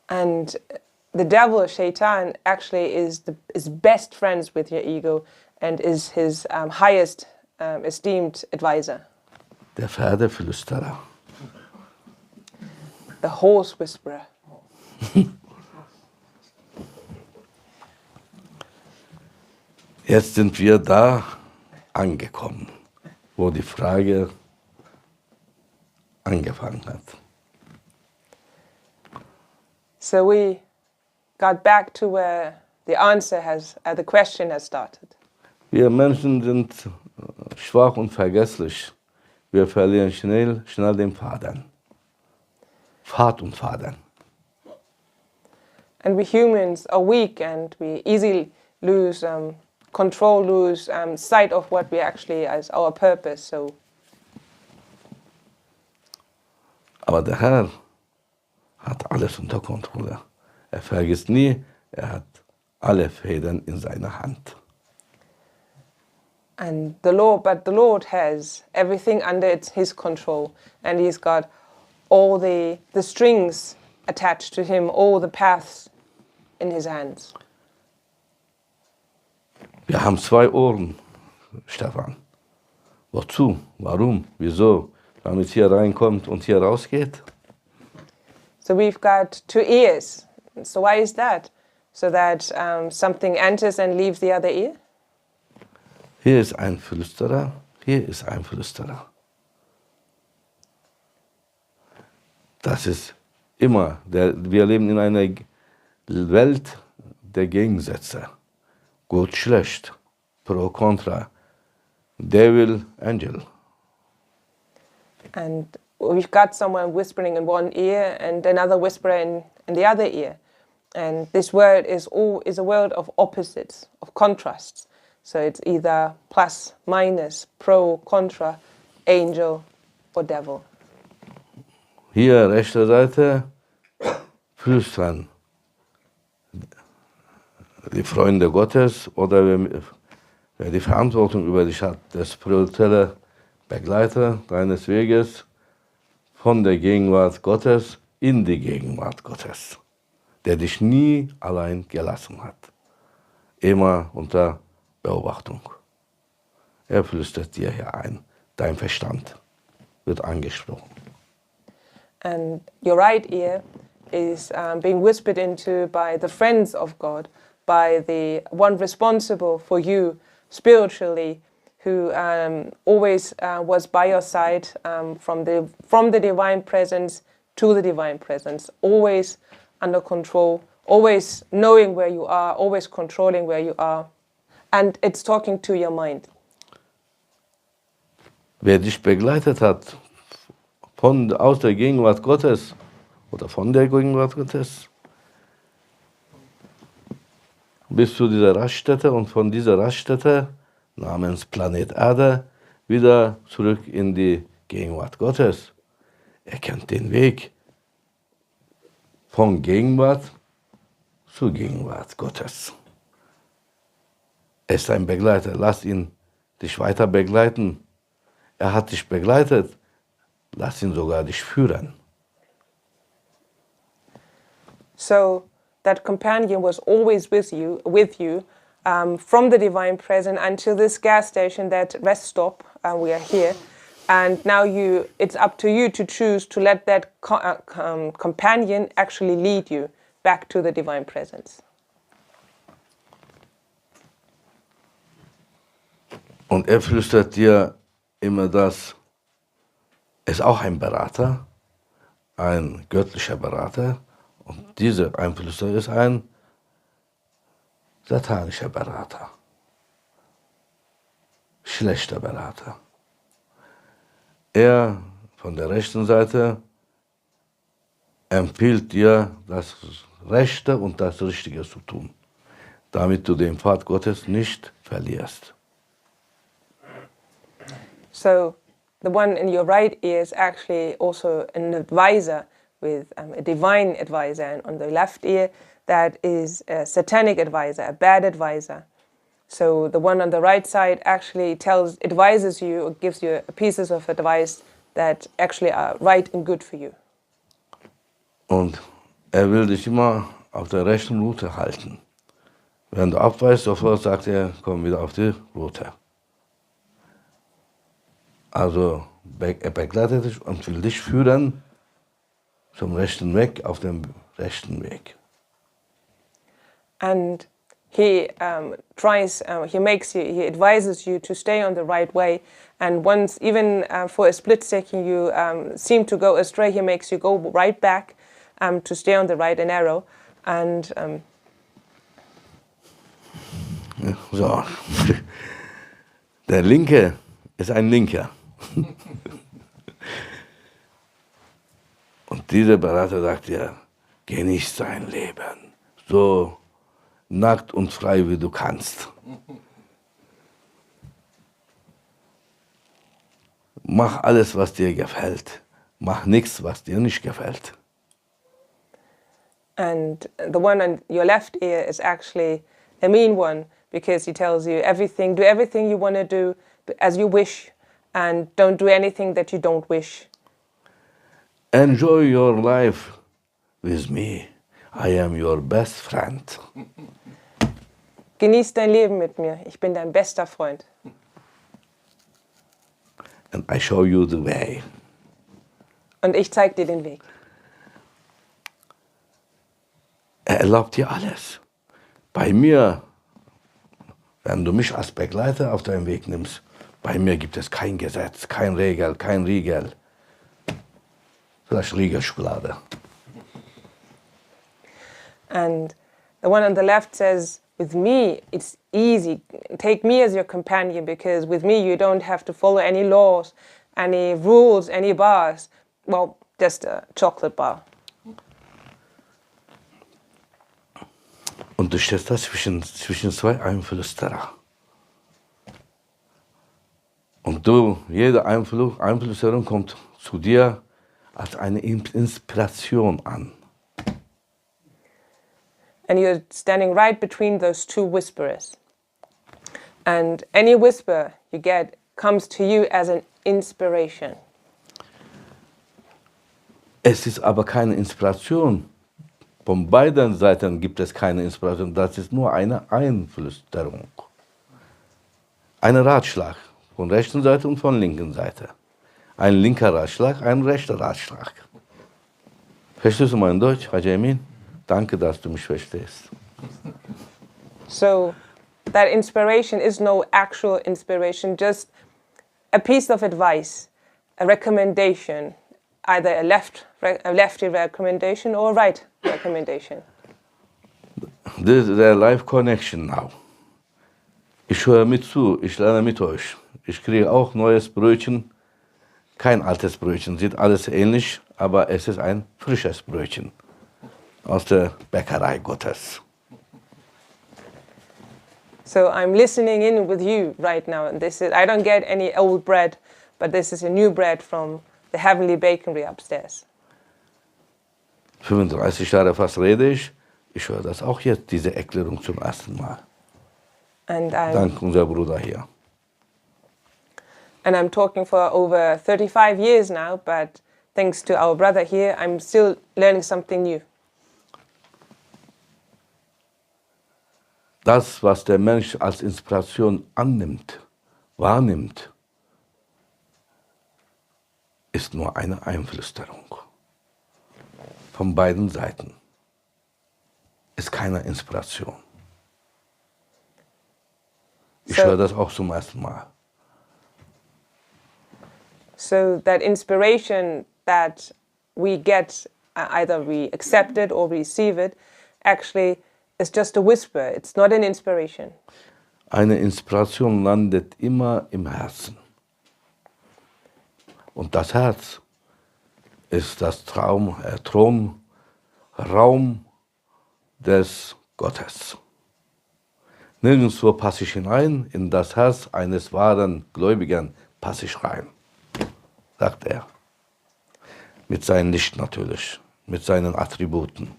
And the devil, Shaitan, actually is best friends with your ego and is his highest esteemed advisor. Der Pferdeflüsterer. The horse whisperer. Jetzt sind wir da angekommen, wo die Frage angefangen hat. So we got back to where the answer the question has started. Wir Menschen sind schwach und vergesslich. Wir verlieren schnell den Faden. Pfad und Faden. And we humans are weak and we easily lose control, lose sight of what we actually as our purpose. So. Aber der Herr hat alles unter Kontrolle. Er vergisst nie, er hat alle Fäden in seiner Hand. And the Lord has everything under his control, and he's got all the strings attached to him, all the paths in his hands. Wir haben 2 Ohren, Stefan. Wozu? Warum? Wieso? Damit hier reinkommt und hier rausgeht? So we've got 2 ears. So why is that? So that something enters and leaves the other ear? Hier ist ein Flüsterer, hier ist ein Flüsterer. Das ist immer, wir leben in einer Welt der Gegensätze. Gut, schlecht, pro, contra, devil, angel. And we've got someone whispering in one ear and another whisperer in the other ear. And this world is a world of opposites, of contrasts. So it's either plus, minus, pro, contra, angel or devil. Hier, rechte Seite, flüstern. Die Freunde Gottes oder wer die Verantwortung über dich hat, der spirituelle Begleiter deines Weges von der Gegenwart Gottes in die Gegenwart Gottes, der dich nie allein gelassen hat, immer unter Beobachtung. Er flüstert dir hier ein, dein Verstand wird angesprochen. And your right ear is being whispered into by the friends of God, by the one responsible for you spiritually, who always was by your side from the divine presence to the divine presence, always under control, always knowing where you are, always controlling where you are, and it's talking to your mind. Wer dich begleitet hat aus der Gegenwart Gottes oder von der Gegenwart Gottes bis zu dieser Raststätte und von dieser Raststätte namens Planet Erde wieder zurück in die Gegenwart Gottes. Er kennt den Weg von Gegenwart zur Gegenwart Gottes. Er ist ein Begleiter. Lass ihn dich weiter begleiten. Er hat dich begleitet. Lass ihn sogar dich führen. So that companion was always with you from the divine presence until this gas station, that rest stop. We are here, and now it's up to you to choose to let that companion actually lead you back to the divine presence. Und er flüstert dir immer das, er ist auch ein Berater, ein göttlicher Berater. Und dieser Einflüster ist ein satanischer Berater, schlechter Berater. Er von der rechten Seite empfiehlt dir, das Rechte und das Richtige zu tun, damit du den Pfad Gottes nicht verlierst. So the one in your right ear is actually also an advisor, with a divine advisor, and on the left ear that is a satanic advisor, a bad advisor. So the one on the right side actually advises you or gives you pieces of advice that actually are right and good for you. Und er will dich immer auf der rechten Route halten. Wenn du abweichst, sofort sagt er, komm wieder auf die Route. Also er begleitet dich und will dich führen zum rechten Weg, auf dem rechten Weg. And he he advises you to stay on the right way. And once, even for a split second, you seem to go astray, he makes you go right back to stay on the right and narrow. And so, der Linke ist ein Linker. Und dieser Berater sagt dir, genieß dein Leben, so nackt und frei wie du kannst. Mach alles, was dir gefällt. Mach nichts, was dir nicht gefällt. And the one on your left ear is actually a mean one, because he tells you do everything you want to do as you wish, and don't do anything that you don't wish. Enjoy your life with me. I am your best friend. Genieß dein Leben mit mir. Ich bin dein bester Freund. And I show you the way. Und ich zeig dir den Weg. Er erlaubt dir alles. Bei mir, wenn du mich als Begleiter auf deinen Weg nimmst, bei mir gibt es kein Gesetz, kein Regel, kein Riegel. Vielleicht Riegelschokolade. And the one on the left says, with me, it's easy. Take me as your companion, because with me, you don't have to follow any laws, any rules, any bars. Well, just a chocolate bar. Und du stehst da zwischen zwei Einflüsterer. Und jede Einflüsterung kommt zu dir als eine Inspiration an. And you're standing right between those two whisperers. And any whisper you get comes to you as an inspiration. Es ist aber keine Inspiration. Von beiden Seiten gibt es keine Inspiration. Das ist nur eine Einflüsterung. Ein Ratschlag von rechten Seite und von linken Seite. Ein linker Ratschlag, ein rechter Ratschlag. Verstehst du mein Deutsch, Haji Emin? Danke, dass du mich verstehst. So that inspiration is no actual inspiration, just a piece of advice, a recommendation, either a lefty recommendation or a right recommendation. This is a live connection now. Ich höre mit zu, ich lerne mit euch. Ich kriege auch neues Brötchen, kein altes Brötchen, sieht alles ähnlich, aber es ist ein frisches Brötchen aus der Bäckerei Gottes. So I'm listening in with you right now, and this is, I don't get any old bread, but this is a new bread from the heavenly bakery upstairs. 35 Jahre fast rede ich höre das auch jetzt, diese Erklärung zum ersten Mal. Dank unser Bruder hier. And I'm talking for over 35 years now, but thanks to our brother here, I'm still learning something new. Das, was der Mensch als Inspiration annimmt, wahrnimmt, ist nur eine Einflüsterung. Von beiden Seiten. Ist keine Inspiration. Ich höre das auch zum ersten Mal. So that inspiration that we get, either we accept it or receive it, actually is just a whisper. It's not an inspiration. Eine Inspiration landet immer im Herzen. Und das Herz ist das Thronraum des Gottes. Nirgendwo passe ich hinein, in das Herz eines wahren Gläubigen passe ich rein, sagt er. Mit seinem Licht natürlich, mit seinen Attributen.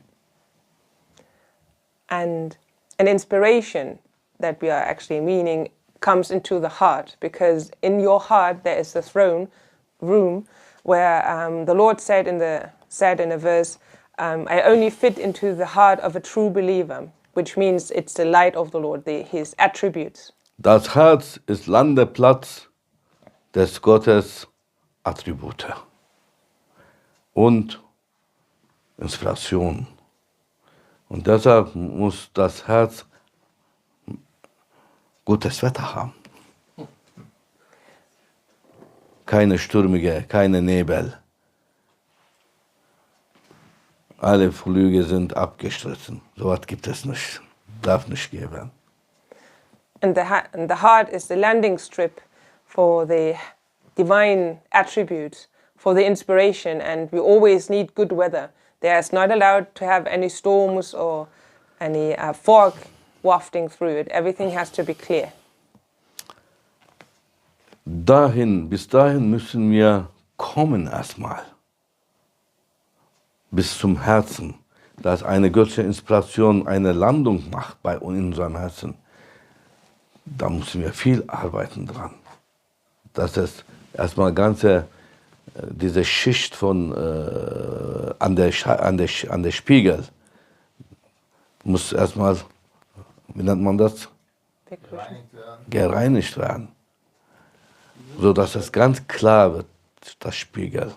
And an inspiration that we are actually meaning comes into the heart, because in your heart there is the throne room where the Lord said in a verse, I only fit into the heart of a true believer, which means it's the light of the Lord, his attributes. Das Herz ist Landeplatz des Gottes Attribute und Inspiration. Und deshalb muss das Herz gutes Wetter haben. Keine stürmige, keine Nebel. Alle Flüge sind abgestrichen. So etwas gibt es nicht. Darf nicht geben. And the heart is the landing strip for the divine attributes, for the inspiration, and we always need good weather. There's not allowed to have any storms or any fog wafting through it. Everything has to be clear. Bis dahin müssen wir kommen erstmal. Bis zum Herzen, dass eine göttliche Inspiration eine Landung macht bei unserem Herzen. Da müssen wir viel arbeiten dran. Das ist erstmal diese Schicht von an der Spiegel muss erstmal, wie nennt man das? Gereinigt werden. So dass es ganz klar wird, das Spiegel.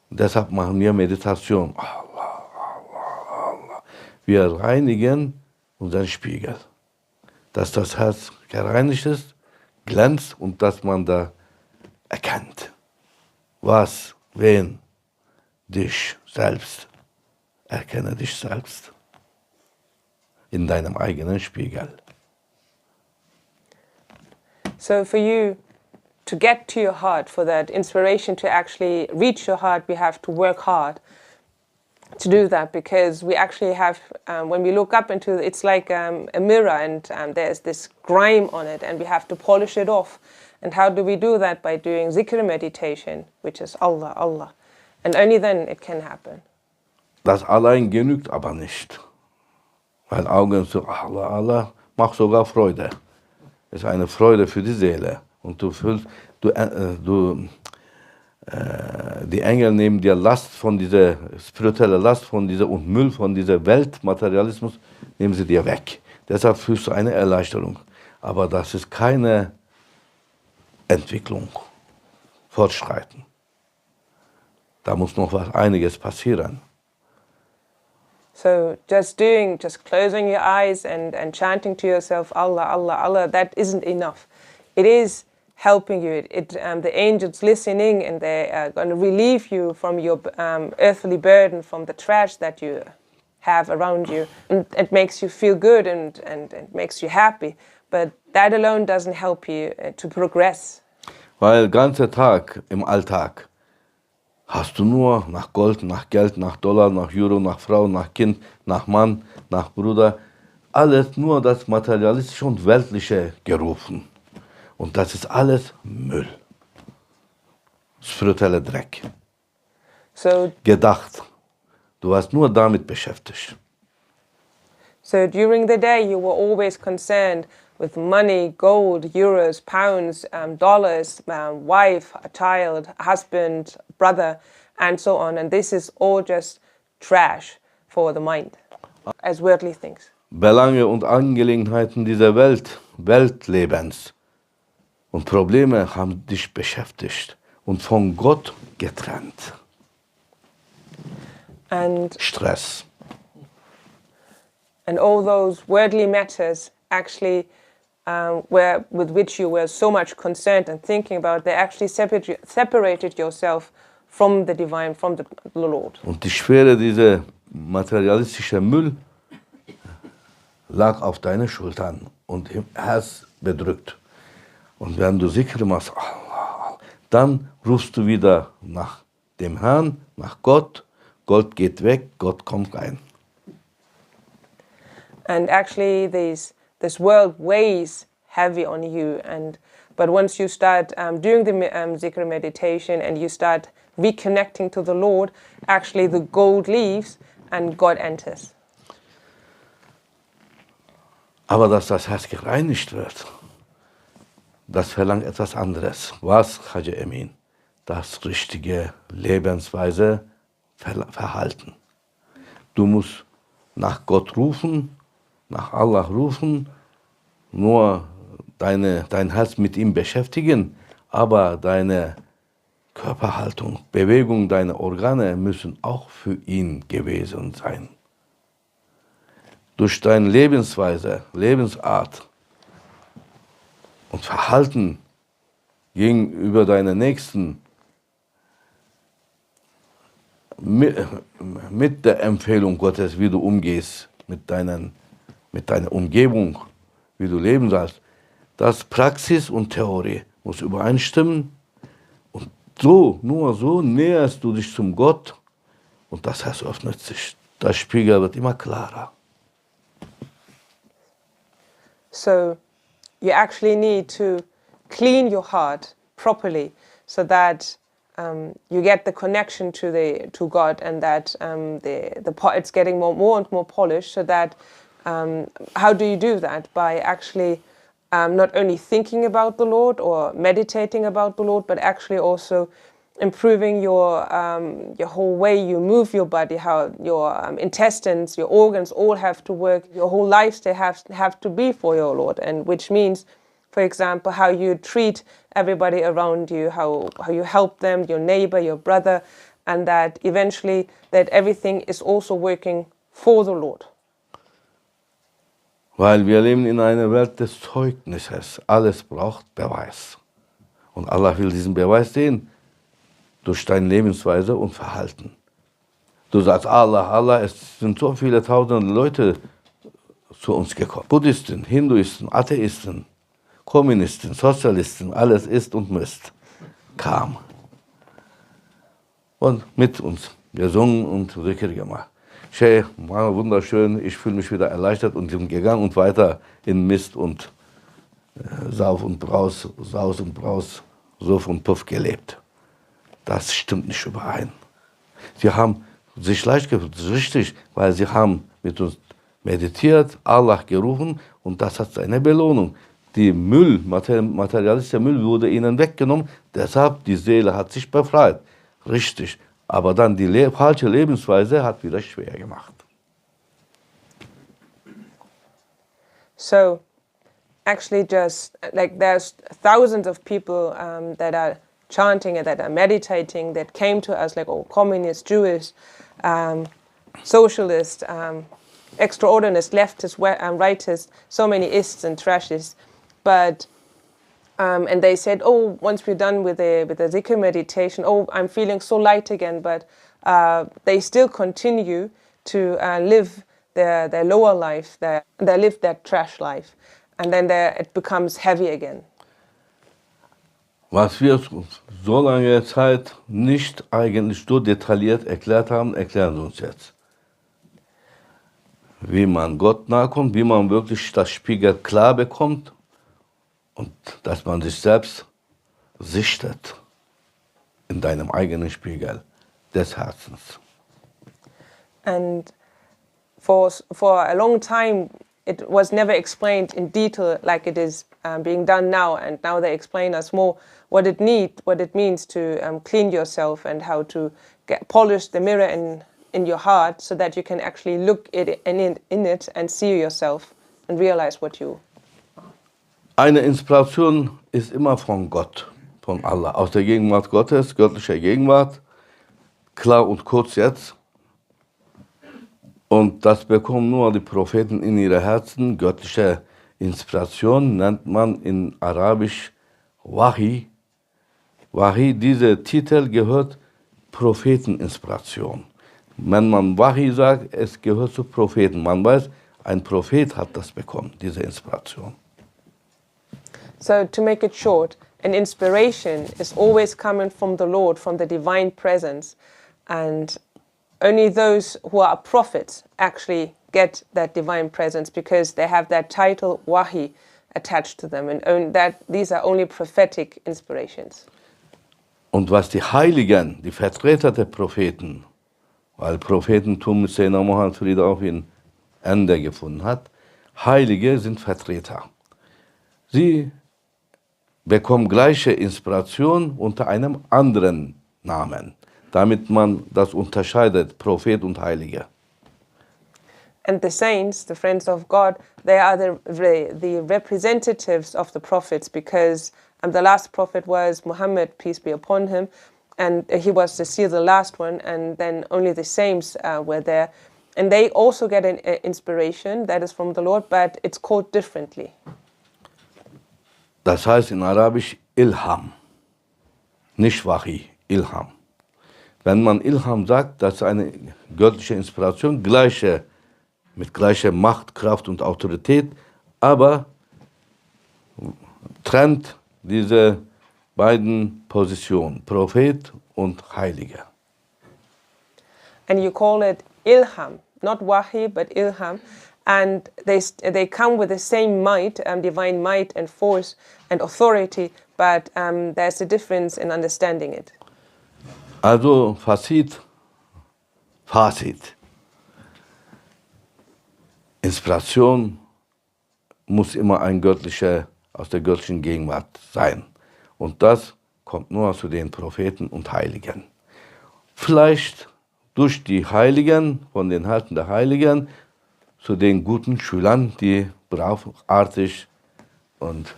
Deshalb machen wir Meditation. Allah, Allah, Allah. Wir reinigen unseren Spiegel. Dass das Herz gereinigt ist, glänzt und dass man da erkennt. Was, wen? Dich selbst. Erkenne dich selbst. In deinem eigenen Spiegel. So for you to get to your heart, for that inspiration to actually reach your heart, we have to work hard to do that, because we actually have, when we look up into it, it's like a mirror, and there's this grime on it, and we have to polish it off. And how do we do that? By doing zikr meditation, which is Allah, Allah. And only then it can happen. Das allein genügt aber nicht. Weil Augen zu Allah, Allah macht sogar Freude. Es ist eine Freude für die Seele. Und die Engel nehmen dir Last von dieser spirituelle Last von dieser und Müll von dieser Weltmaterialismus, nehmen sie dir weg. Deshalb fühlst du eine Erleichterung. Aber das ist keine Entwicklung, Fortschreiten. Da muss noch einiges passieren. So just closing your eyes and chanting to yourself, Allah, Allah, Allah, that isn't enough. It is helping you. The angels listening, and they are going to relieve you from your earthly burden, from the trash that you have around you. And it makes you feel good and it makes you happy. But that alone doesn't help you to progress. Weil ganze Tag im Alltag hast du nur nach Gold, nach Geld, nach Dollar, nach Euro, nach Frau, nach Kind, nach Mann, nach Bruder, alles nur das Materialistische und Weltliche gerufen. Und das ist alles Müll. Spirituelle Dreck. So, gedacht. Du warst nur damit beschäftigt. So during the day you were always concerned with money, gold, euros, pounds, dollars, wife, a child, husband, brother, and so on. And this is all just trash for the mind, as worldly things. Belange und Angelegenheiten dieser Welt, Weltlebens und Probleme haben dich beschäftigt und von Gott getrennt. And Stress. And all those worldly matters actually with which you were so much concerned and thinking about, they actually separated yourself from the divine, from the Lord. Und die Schwere dieser materialistische Müll lag auf deine Schultern und im Herz bedrückt. Und wenn du Zikr machst, dann rufst du wieder nach dem Herrn, nach Gott. Gott geht weg, Gott kommt rein. And actually this world weighs heavy on you, but once you start doing the zikr meditation and you start reconnecting to the Lord, actually the gold leaves and God enters. Aber dass das Herz gereinigt wird, das verlangt etwas anderes. Was, Haji Emin? Das richtige Lebensweise, Verhalten. Du musst nach Gott rufen, nach Allah rufen, nur dein Herz mit ihm beschäftigen, aber deine Körperhaltung, Bewegung, deine Organe müssen auch für ihn gewesen sein. Durch deine Lebensweise, Lebensart und Verhalten gegenüber deinen Nächsten mit der Empfehlung Gottes, wie du umgehst mit deiner Umgebung, wie du leben sollst. Das Praxis und Theorie muss übereinstimmen und nur so näherst du dich zum Gott und das Herz öffnet sich. Das Spiegel wird immer klarer. So you actually need to clean your heart properly so that you get the connection to God, and that it's getting more and more polished. So that how do you do that? By actually not only thinking about the Lord or meditating about the Lord, but actually also improving your whole way you move your body, how your intestines, your organs all have to work. Your whole lifestyle have to be for your Lord, and which means, for example, how you treat everybody around you, how you help them, your neighbor, your brother, and that eventually that everything is also working for the Lord. Weil wir leben in einer Welt des Zeugnisses. Alles braucht Beweis. Und Allah will diesen Beweis sehen durch deine Lebensweise und Verhalten. Du sagst, Allah, es sind so viele tausende Leute zu uns gekommen. Buddhisten, Hinduisten, Atheisten, Kommunisten, Sozialisten, alles ist und müsst. Kam. Und mit uns gesungen und Zikr gemacht. Sheikh, war wunderschön, ich fühle mich wieder erleichtert und bin gegangen und weiter in Mist und Saus und Braus, Suff und Puff gelebt. Das stimmt nicht überein. Sie haben sich leicht gefühlt, richtig, weil sie haben mit uns meditiert, Allah gerufen und das hat seine Belohnung. Die materialistische Müll wurde ihnen weggenommen, deshalb die Seele hat sich befreit. Richtig. Aber dann die falsche Lebensweise hat wieder schwer gemacht. So, actually just like there's thousands of people that are chanting and that are meditating that came to us, like all communists, Jewish, socialists, extraordinarists, leftists, rightists, so many ists and trashists. But and they said, oh, once we're done with the zikr meditation, oh, I'm feeling so light again. But they still continue to live their lower life, they live that trash life. And then it becomes heavy again. Was wir so lange Zeit nicht eigentlich so detailliert erklärt haben, erklären Sie uns jetzt. Wie man Gott nachkommt, wie man wirklich das Spiegel klar bekommt und dass man sich selbst sichtet in deinem eigenen Spiegel des Herzens. And for a long time, it was never explained in detail like it is being done now. And now they explain us more what it means to clean yourself and how to polish the mirror in your heart so that you can actually look in it and see yourself and realize what you are. Eine Inspiration ist immer von Gott, von Allah, aus der Gegenwart Gottes, göttlicher Gegenwart, klar und kurz jetzt. Und das bekommen nur die Propheten in ihre Herzen. Göttliche Inspiration nennt man in Arabisch Wahi. Wahi, dieser Titel gehört Propheteninspiration. Wenn man Wahi sagt, es gehört zu Propheten. Man weiß, ein Prophet hat das bekommen, diese Inspiration. So to make it short, an inspiration is always coming from the Lord, from the divine presence. And only those who are prophets actually get that divine presence because they have that title Wahi attached to them, and these are only prophetic inspirations. Und was die Heiligen, die Vertreter der Propheten, weil Prophetentum mit Sayyidina Muhammad Friede auf ihn Ende gefunden hat, Heilige sind Vertreter. Sie bekommen gleiche Inspiration unter einem anderen Namen, damit man das unterscheidet, Prophet und Heilige. And the saints, the friends of God, they are the representatives of the prophets because the last prophet was Muhammad, peace be upon him, and he was the last one, and then only the saints were there. And they also get an inspiration that is from the Lord, but it's called differently. Das heißt in Arabisch Ilham, nicht Wahi, Ilham. Wenn man Ilham sagt, das ist eine göttliche Inspiration, mit gleicher Macht, Kraft und Autorität, aber trennt diese beiden Positionen, Prophet und Heilige. And you call it Ilham, not Wahi, but Ilham. And they come with the same might, divine might and force and authority, but there's a difference in understanding it. Also Fazit. Inspiration muss immer aus der göttlichen Gegenwart sein. Und das kommt nur zu den Propheten und Heiligen. Vielleicht durch die Heiligen, von den Herzen der Heiligen, zu den guten Schülern, die braufartig und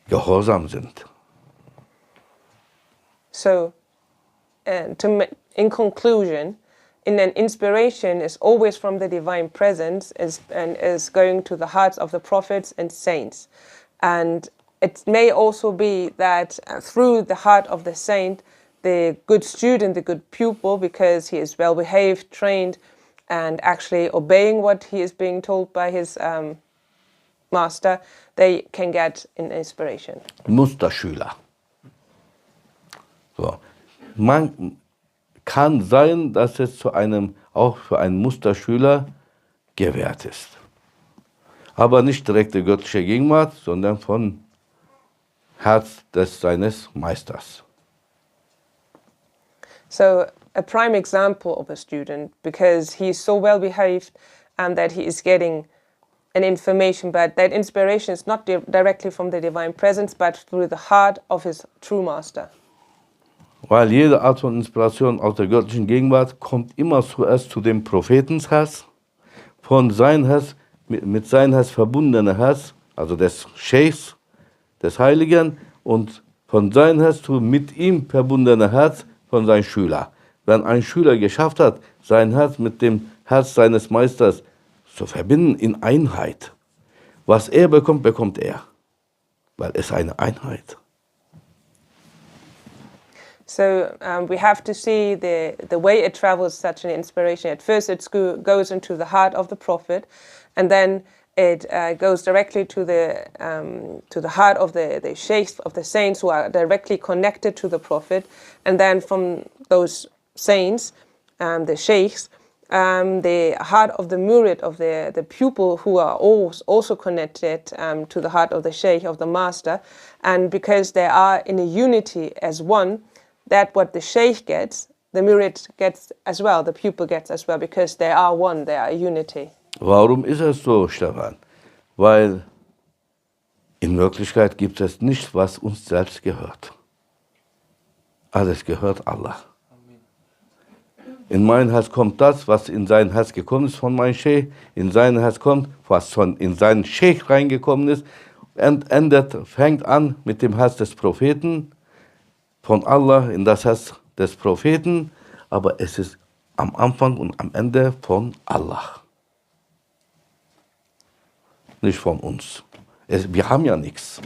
gehorsam sind. So, in conclusion, an inspiration is always from the divine presence and is going to the hearts of the prophets and saints. And it may also be that through the heart of the saint, the good student, the good pupil, because he is well behaved, trained, and actually obeying what he is being told by his master, they can get an inspiration. Musterschüler. So. Man kann sein, dass es auch für einen Musterschüler gewährt ist. Aber nicht direkt der göttliche Gegenwart, sondern von Herz seines Meisters. So a prime example of a student, because he is so well behaved and that he is getting an information, but that inspiration is not directly from the divine presence, but through the heart of his true master. Weil jede Art von Inspiration aus der göttlichen Gegenwart kommt immer zuerst zu dem Prophetensherz, von sein Herz, mit sein Herz verbundener Herz, also des Scheichs, des Heiligen, und von sein Herz zu mit ihm verbundener Herz von seinem Schüler. wenn ein Schüler geschafft hat, sein Herz mit dem Herz seines Meisters zu verbinden in Einheit, was er bekommt, bekommt er, weil es eine Einheit. So we have to see the way it travels such an inspiration. At first it goes into the heart of the Prophet, and then it goes directly to the heart of the sheikhs, of the saints who are directly connected to the Prophet, and then from those saints, the sheikhs, the heart of the murid, of the pupil, who are also connected to the heart of the sheikh, of the master, and because they are in a unity as one, that what the sheikh gets, the murid gets as well, the pupil gets as well, because they are one, they are a unity. Warum ist es so, Stefan? Weil in Wirklichkeit gibt es nichts, was uns selbst gehört. Alles gehört Allah. In mein Herz kommt das, was in sein Herz gekommen ist von meinem Sheikh, in sein Herz kommt, was schon in seinen Sheikh reingekommen ist, und fängt an mit dem Herz des Propheten, von Allah in das Herz des Propheten, aber es ist am Anfang und am Ende von Allah. Nicht von uns. Wir haben ja nichts.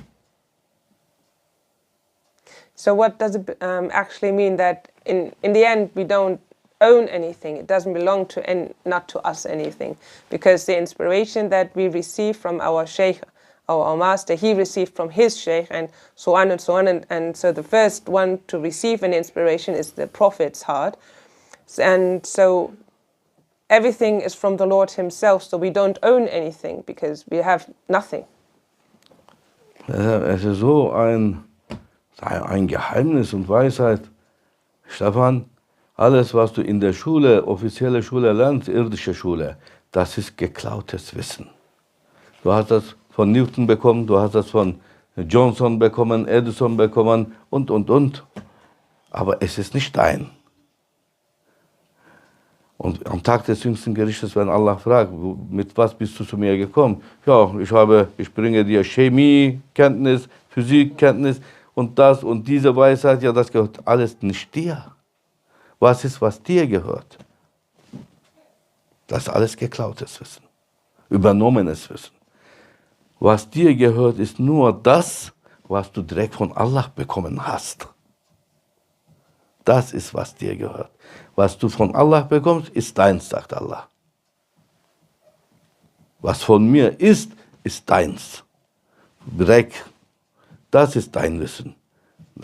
So what does it actually mean that in the end we don't own anything? It doesn't belong to and not to us anything, because the inspiration that we receive from our sheikh, our master, he received from his sheikh, and so on and so on, and so the first one to receive an inspiration is the Prophet's heart, and so everything is from the Lord himself, so we don't own anything because we have nothing. Es ist so ein Geheimnis und Weisheit. Stefan, alles, was du in der Schule, offizielle Schule lernst, irdische Schule, das ist geklautes Wissen. Du hast das von Newton bekommen, du hast das von Johnson bekommen, Edison bekommen und. Aber es ist nicht dein. Und am Tag des jüngsten Gerichtes, wenn Allah fragt, mit was bist du zu mir gekommen? Ja, ich bringe dir Chemiekenntnis, Physikkenntnis und das und diese Weisheit, ja, das gehört alles nicht dir. Was ist, was dir gehört? Das ist alles geklautes Wissen, übernommenes Wissen. Was dir gehört, ist nur das, was du direkt von Allah bekommen hast. Das ist, was dir gehört. Was du von Allah bekommst, ist deins, sagt Allah. Was von mir ist deins. Direkt. Das ist dein Wissen.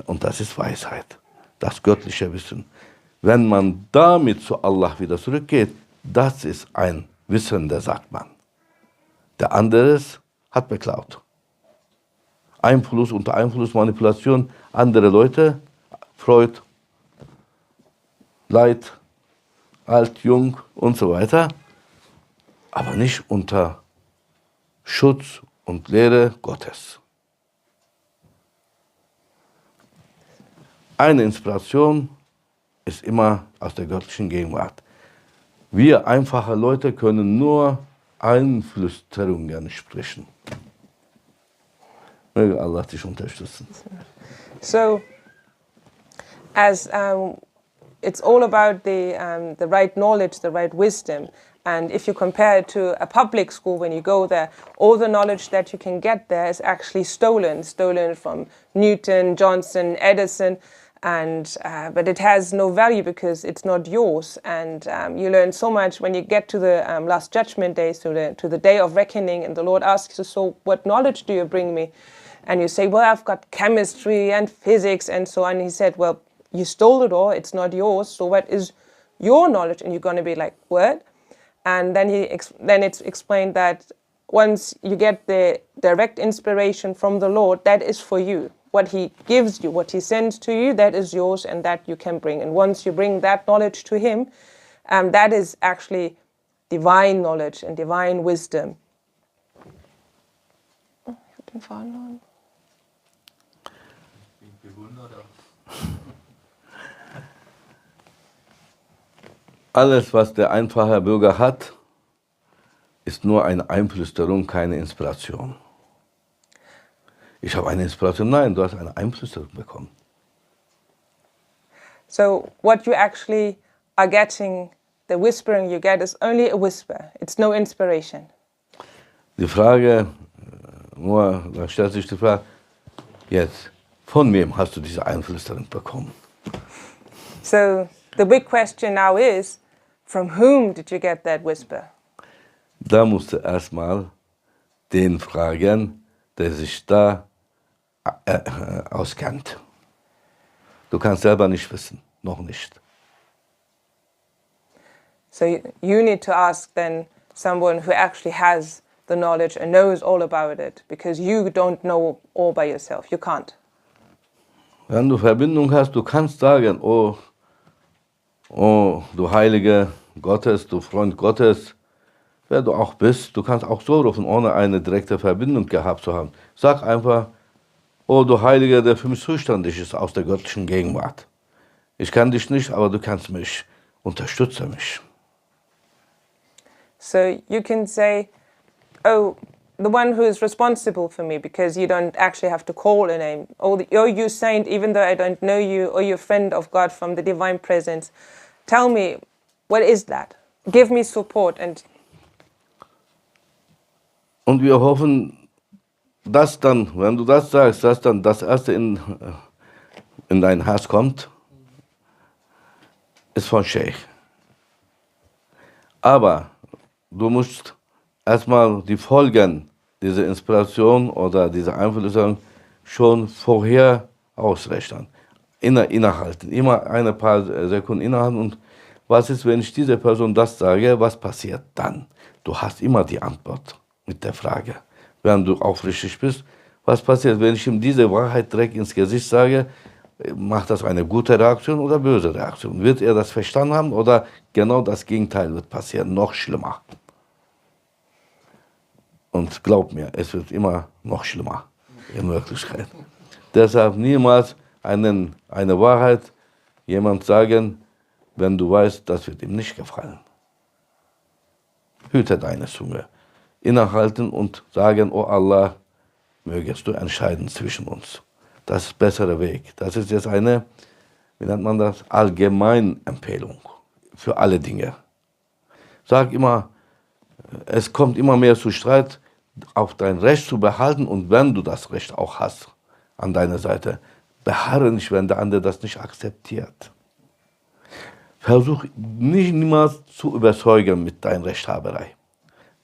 Und das ist Weisheit. Das göttliche Wissen. Wenn man damit zu Allah wieder zurückgeht, das ist ein Wissender, sagt man. Der andere hat beklaut. Einfluss, unter Einfluss, Manipulation, andere Leute, Freud, Leid, alt, jung und so weiter, aber nicht unter Schutz und Lehre Gottes. Eine Inspiration ist immer aus der göttlichen Gegenwart. Wir einfache Leute können nur Einflüsterungen sprechen. Möge Allah dich unterstützen. So, as it's all about the right knowledge, the right wisdom. And if you compare it to a public school, when you go there, all the knowledge that you can get there is actually stolen from Newton, Johnson, Edison, and but it has no value because it's not yours. And you learn so much when you get to the last judgment day, to the day of reckoning, and the Lord asks you, so what knowledge do you bring me? And you say, well, I've got chemistry and physics and so on. And he said, well, you stole it all, it's not yours, so what is your knowledge? And you're going to be like, what? And then it's explained that once you get the direct inspiration from the Lord, that is for you. What he gives you, what he sends to you, that is yours and that you can bring. And once you bring that knowledge to him, that is actually divine knowledge and divine wisdom. Ich habe den Faden. Alles, was der einfache Bürger hat, ist nur eine Einflüsterung, keine Inspiration. Ich habe eine Inspiration. Nein, du hast eine Einflüsterung bekommen. So what you actually are getting the whispering you get is only a whisper. It's no inspiration. Die Frage, nur, da stellt sich die Frage, jetzt, von wem hast du diese Einflüsterung bekommen? So the big question now is, from whom did you get that whisper? Da musst du erstmal den fragen, der sich da auskennt. Du kannst selber nicht wissen, noch nicht. So you need to ask then someone who actually has the knowledge and knows all about it, because you don't know all by yourself. You can't. Wenn du Verbindung hast, du kannst sagen, oh, du Heilige Gottes, du Freund Gottes, wer du auch bist, du kannst auch so rufen, ohne eine direkte Verbindung gehabt zu haben. Sag einfach, oh, du Heiliger, der für mich zuständig ist aus der göttlichen Gegenwart. Ich kann dich nicht, aber du kannst mich, unterstütze mich. So you can say, oh, the one who is responsible for me, because you don't actually have to call a name. Oh, you saint, even though I don't know you, or you friend of God from the divine presence, tell me, what is that? Give me support. Und wir hoffen, dass dann, wenn du das sagst, dass dann das Erste in dein Herz kommt, ist von Sheikh. Aber du musst erstmal die Folgen dieser Inspiration oder dieser Einflüsse schon vorher ausrechnen. Innehalten, immer ein paar Sekunden innehalten. Und was ist, wenn ich dieser Person das sage, was passiert dann? Du hast immer die Antwort mit der Frage. Wenn du aufrichtig bist, was passiert, wenn ich ihm diese Wahrheit direkt ins Gesicht sage, macht das eine gute Reaktion oder böse Reaktion? Wird er das verstanden haben oder genau das Gegenteil wird passieren, noch schlimmer? Und glaub mir, es wird immer noch schlimmer in Wirklichkeit. Deshalb niemals eine Wahrheit jemand sagen, wenn du weißt, das wird ihm nicht gefallen. Hüte deine Zunge. Innehalten und sagen, oh Allah, mögest du entscheiden zwischen uns. Das ist der bessere Weg. Das ist jetzt eine, wie nennt man das, Allgemeinempfehlung für alle Dinge. Sag immer, es kommt immer mehr zu Streit, auf dein Recht zu behalten, und wenn du das Recht auch hast an deiner Seite, beharre nicht, wenn der andere das nicht akzeptiert. Versuch niemals zu überzeugen mit deiner Rechthaberei.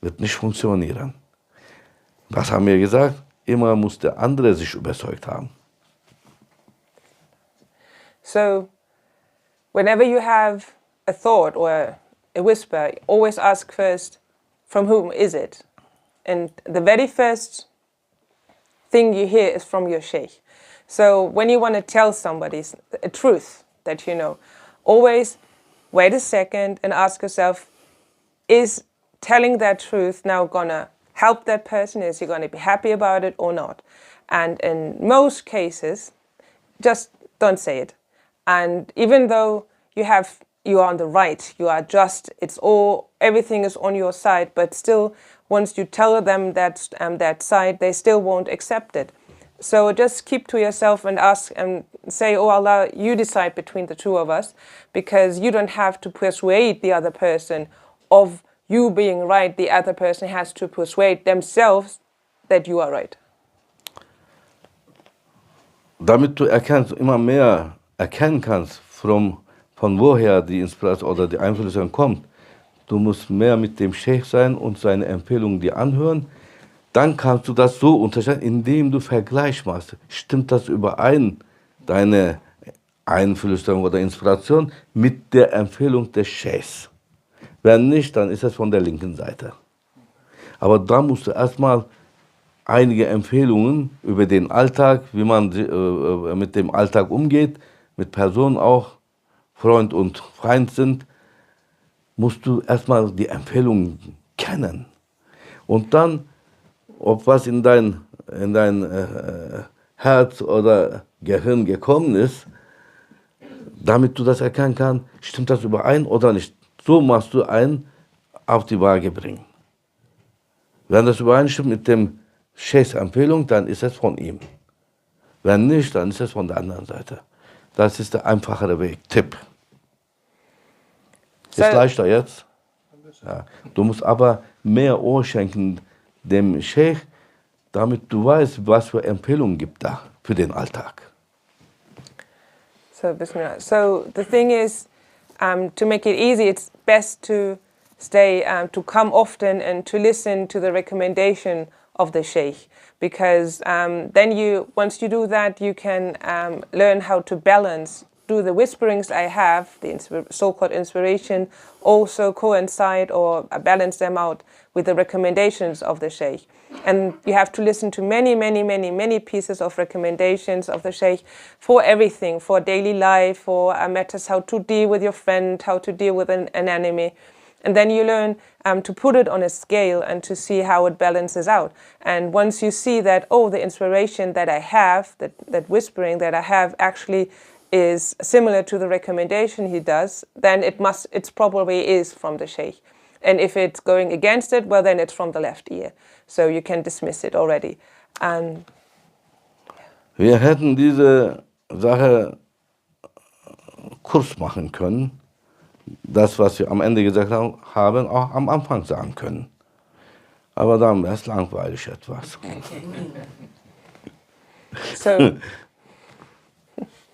Wird nicht funktionieren. Was haben wir gesagt? Immer muss der andere sich überzeugt haben. So, whenever you have a thought or a whisper, always ask first, from whom is it? And the very first thing you hear is from your sheikh. So when you want to tell somebody a truth that you know, always wait a second and ask yourself, is telling that truth now gonna help that person? Is he gonna be happy about it or not? And in most cases, just don't say it. And even though you are on the right, you are just, everything is on your side, but still, once you tell them that side, they still won't accept it. So just keep to yourself and ask and say, oh Allah, you decide between the two of us, because you don't have to persuade the other person of you being right. The other person has to persuade themselves that you are right. Damit du immer mehr erkennen kannst, von woher die Inspiration oder die Einflüsse kommt, du musst mehr mit dem Sheikh sein und seine Empfehlungen dir anhören. Dann kannst du das so unterscheiden, indem du Vergleich machst. Stimmt das überein, deine Einflüsterung oder Inspiration, mit der Empfehlung des Sheikhs? Wenn nicht, dann ist es von der linken Seite. Aber da musst du erstmal einige Empfehlungen über den Alltag, wie man mit dem Alltag umgeht, mit Personen auch, Freund und Feind sind, musst du erstmal die Empfehlungen kennen. Und dann, ob was in dein Herz oder Gehirn gekommen ist, damit du das erkennen kannst, stimmt das überein oder nicht. So machst du auf die Waage bringen. Wenn das übereinstimmt mit dem Sheikhs Empfehlung, dann ist es von ihm. Wenn nicht, dann ist es von der anderen Seite. Das ist der einfachere Weg. Tipp. Ist leichter jetzt? Ja. Du musst aber mehr Ohr schenken dem Sheikh, damit du weißt, was für Empfehlungen gibt da für den Alltag. So, Bismillah. So the thing is, to make it easy, it's best to stay, to come often and to listen to the recommendation of the Sheikh, because then once you do that, you can learn how to balance. Do the whisperings I have, the so-called inspiration, also coincide or balance them out with the recommendations of the Sheikh. And you have to listen to many pieces of recommendations of the Sheikh for everything, for daily life, for matters, how to deal with your friend, how to deal with an enemy. And then you learn to put it on a scale and to see how it balances out. And once you see that, oh, the inspiration that I have, that whispering that I have actually is similar to the recommendation he does, then it's probably is from the Sheikh. And if it's going against it, well, then it's from the left ear. So you can dismiss it already. Wir hätten diese Sache kurz machen können. Das, was wir am Ende gesagt haben, auch am Anfang sagen können. Aber dann wäre es langweilig etwas. So,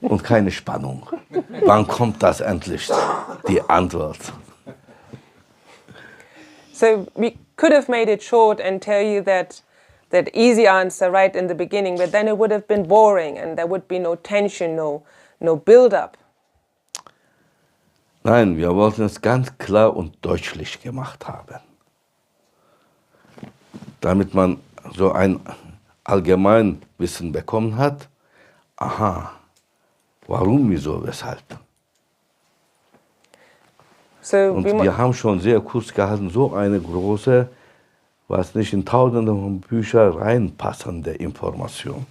Und keine Spannung. Wann kommt das endlich, die Antwort? So we could have made it short and tell you that easy answer right in the beginning, but then it would have been boring and there would be no tension, no build-up. Nein, wir wollten es ganz klar und deutlich gemacht haben. Damit man so ein Allgemeinwissen bekommen hat. Aha, warum, wieso, weshalb? Und wir haben schon sehr kurz gehalten, so eine große, was nicht in tausende von Büchern reinpassende Information.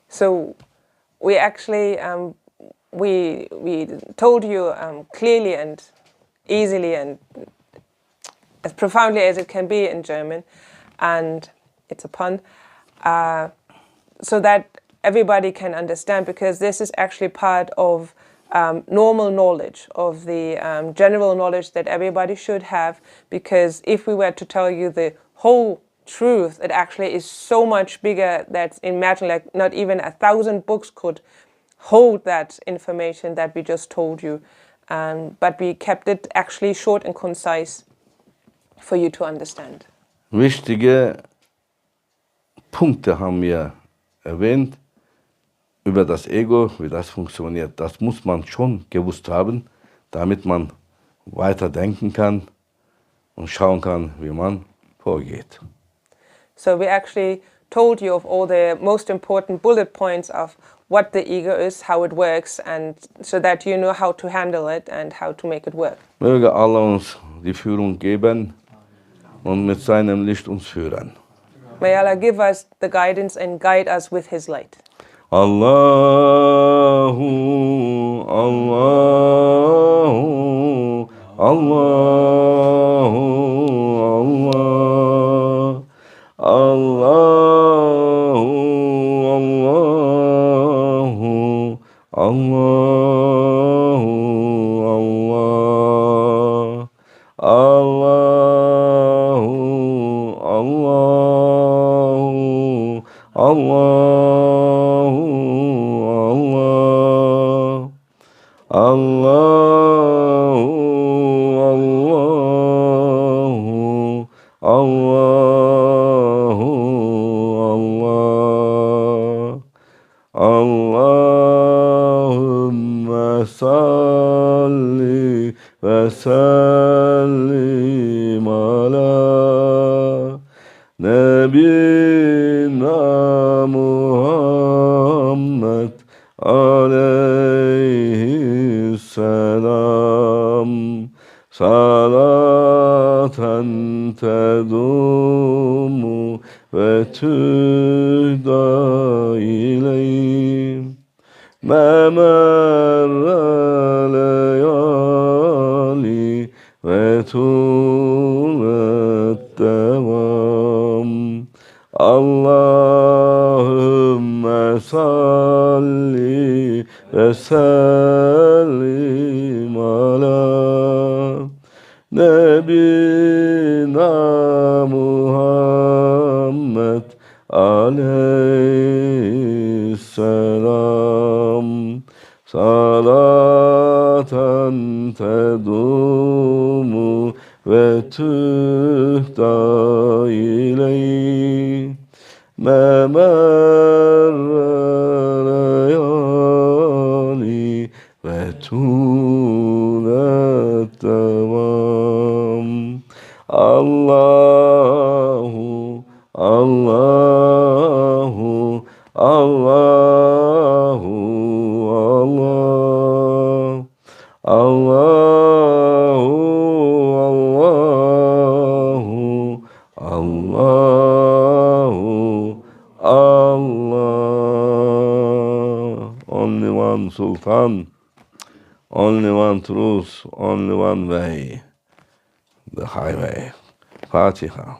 So we actually, we told you clearly and easily and as profoundly as it can be in German, and it's a pun, so that everybody can understand, because this is actually part of normal knowledge, of the general knowledge that everybody should have, because if we were to tell you the whole truth, it actually is so much bigger that imagine like not even 1,000 books could hold that information that we just told you, but we kept it actually short and concise for you to understand. Wichtige Punkte haben wir erwähnt. Über das Ego, wie das funktioniert, das muss man schon gewusst haben, damit man weiter denken kann und schauen kann, wie man vorgeht. So we actually told you of all the most important bullet points of what the ego is, how it works, and so that you know how to handle it and how to make it work. Möge Allah uns die Führung geben und mit seinem Licht uns führen. May Allah give us the guidance and guide us with His light. Allahu, Allahu, Allahu, Allah, Allahu, Allahu, Allahu, Allah, Allahu, Allahu, Allahümme salli ve sellim ala Nebina Muhammed aleyhisselam salaten tedumu ve tüda ileyim memerre leyali ve tulet devam Allahümme salli ve sellim aleyhisselam. Salaten tedumu ve tühta ileyh memerreyani ve tunet devam. Allahu, Allahu, Allahu, Allah, Allahu, Allahu, Allahu, Allah. Only one Sultan, only one truth, only one way, the highway. Fatiha.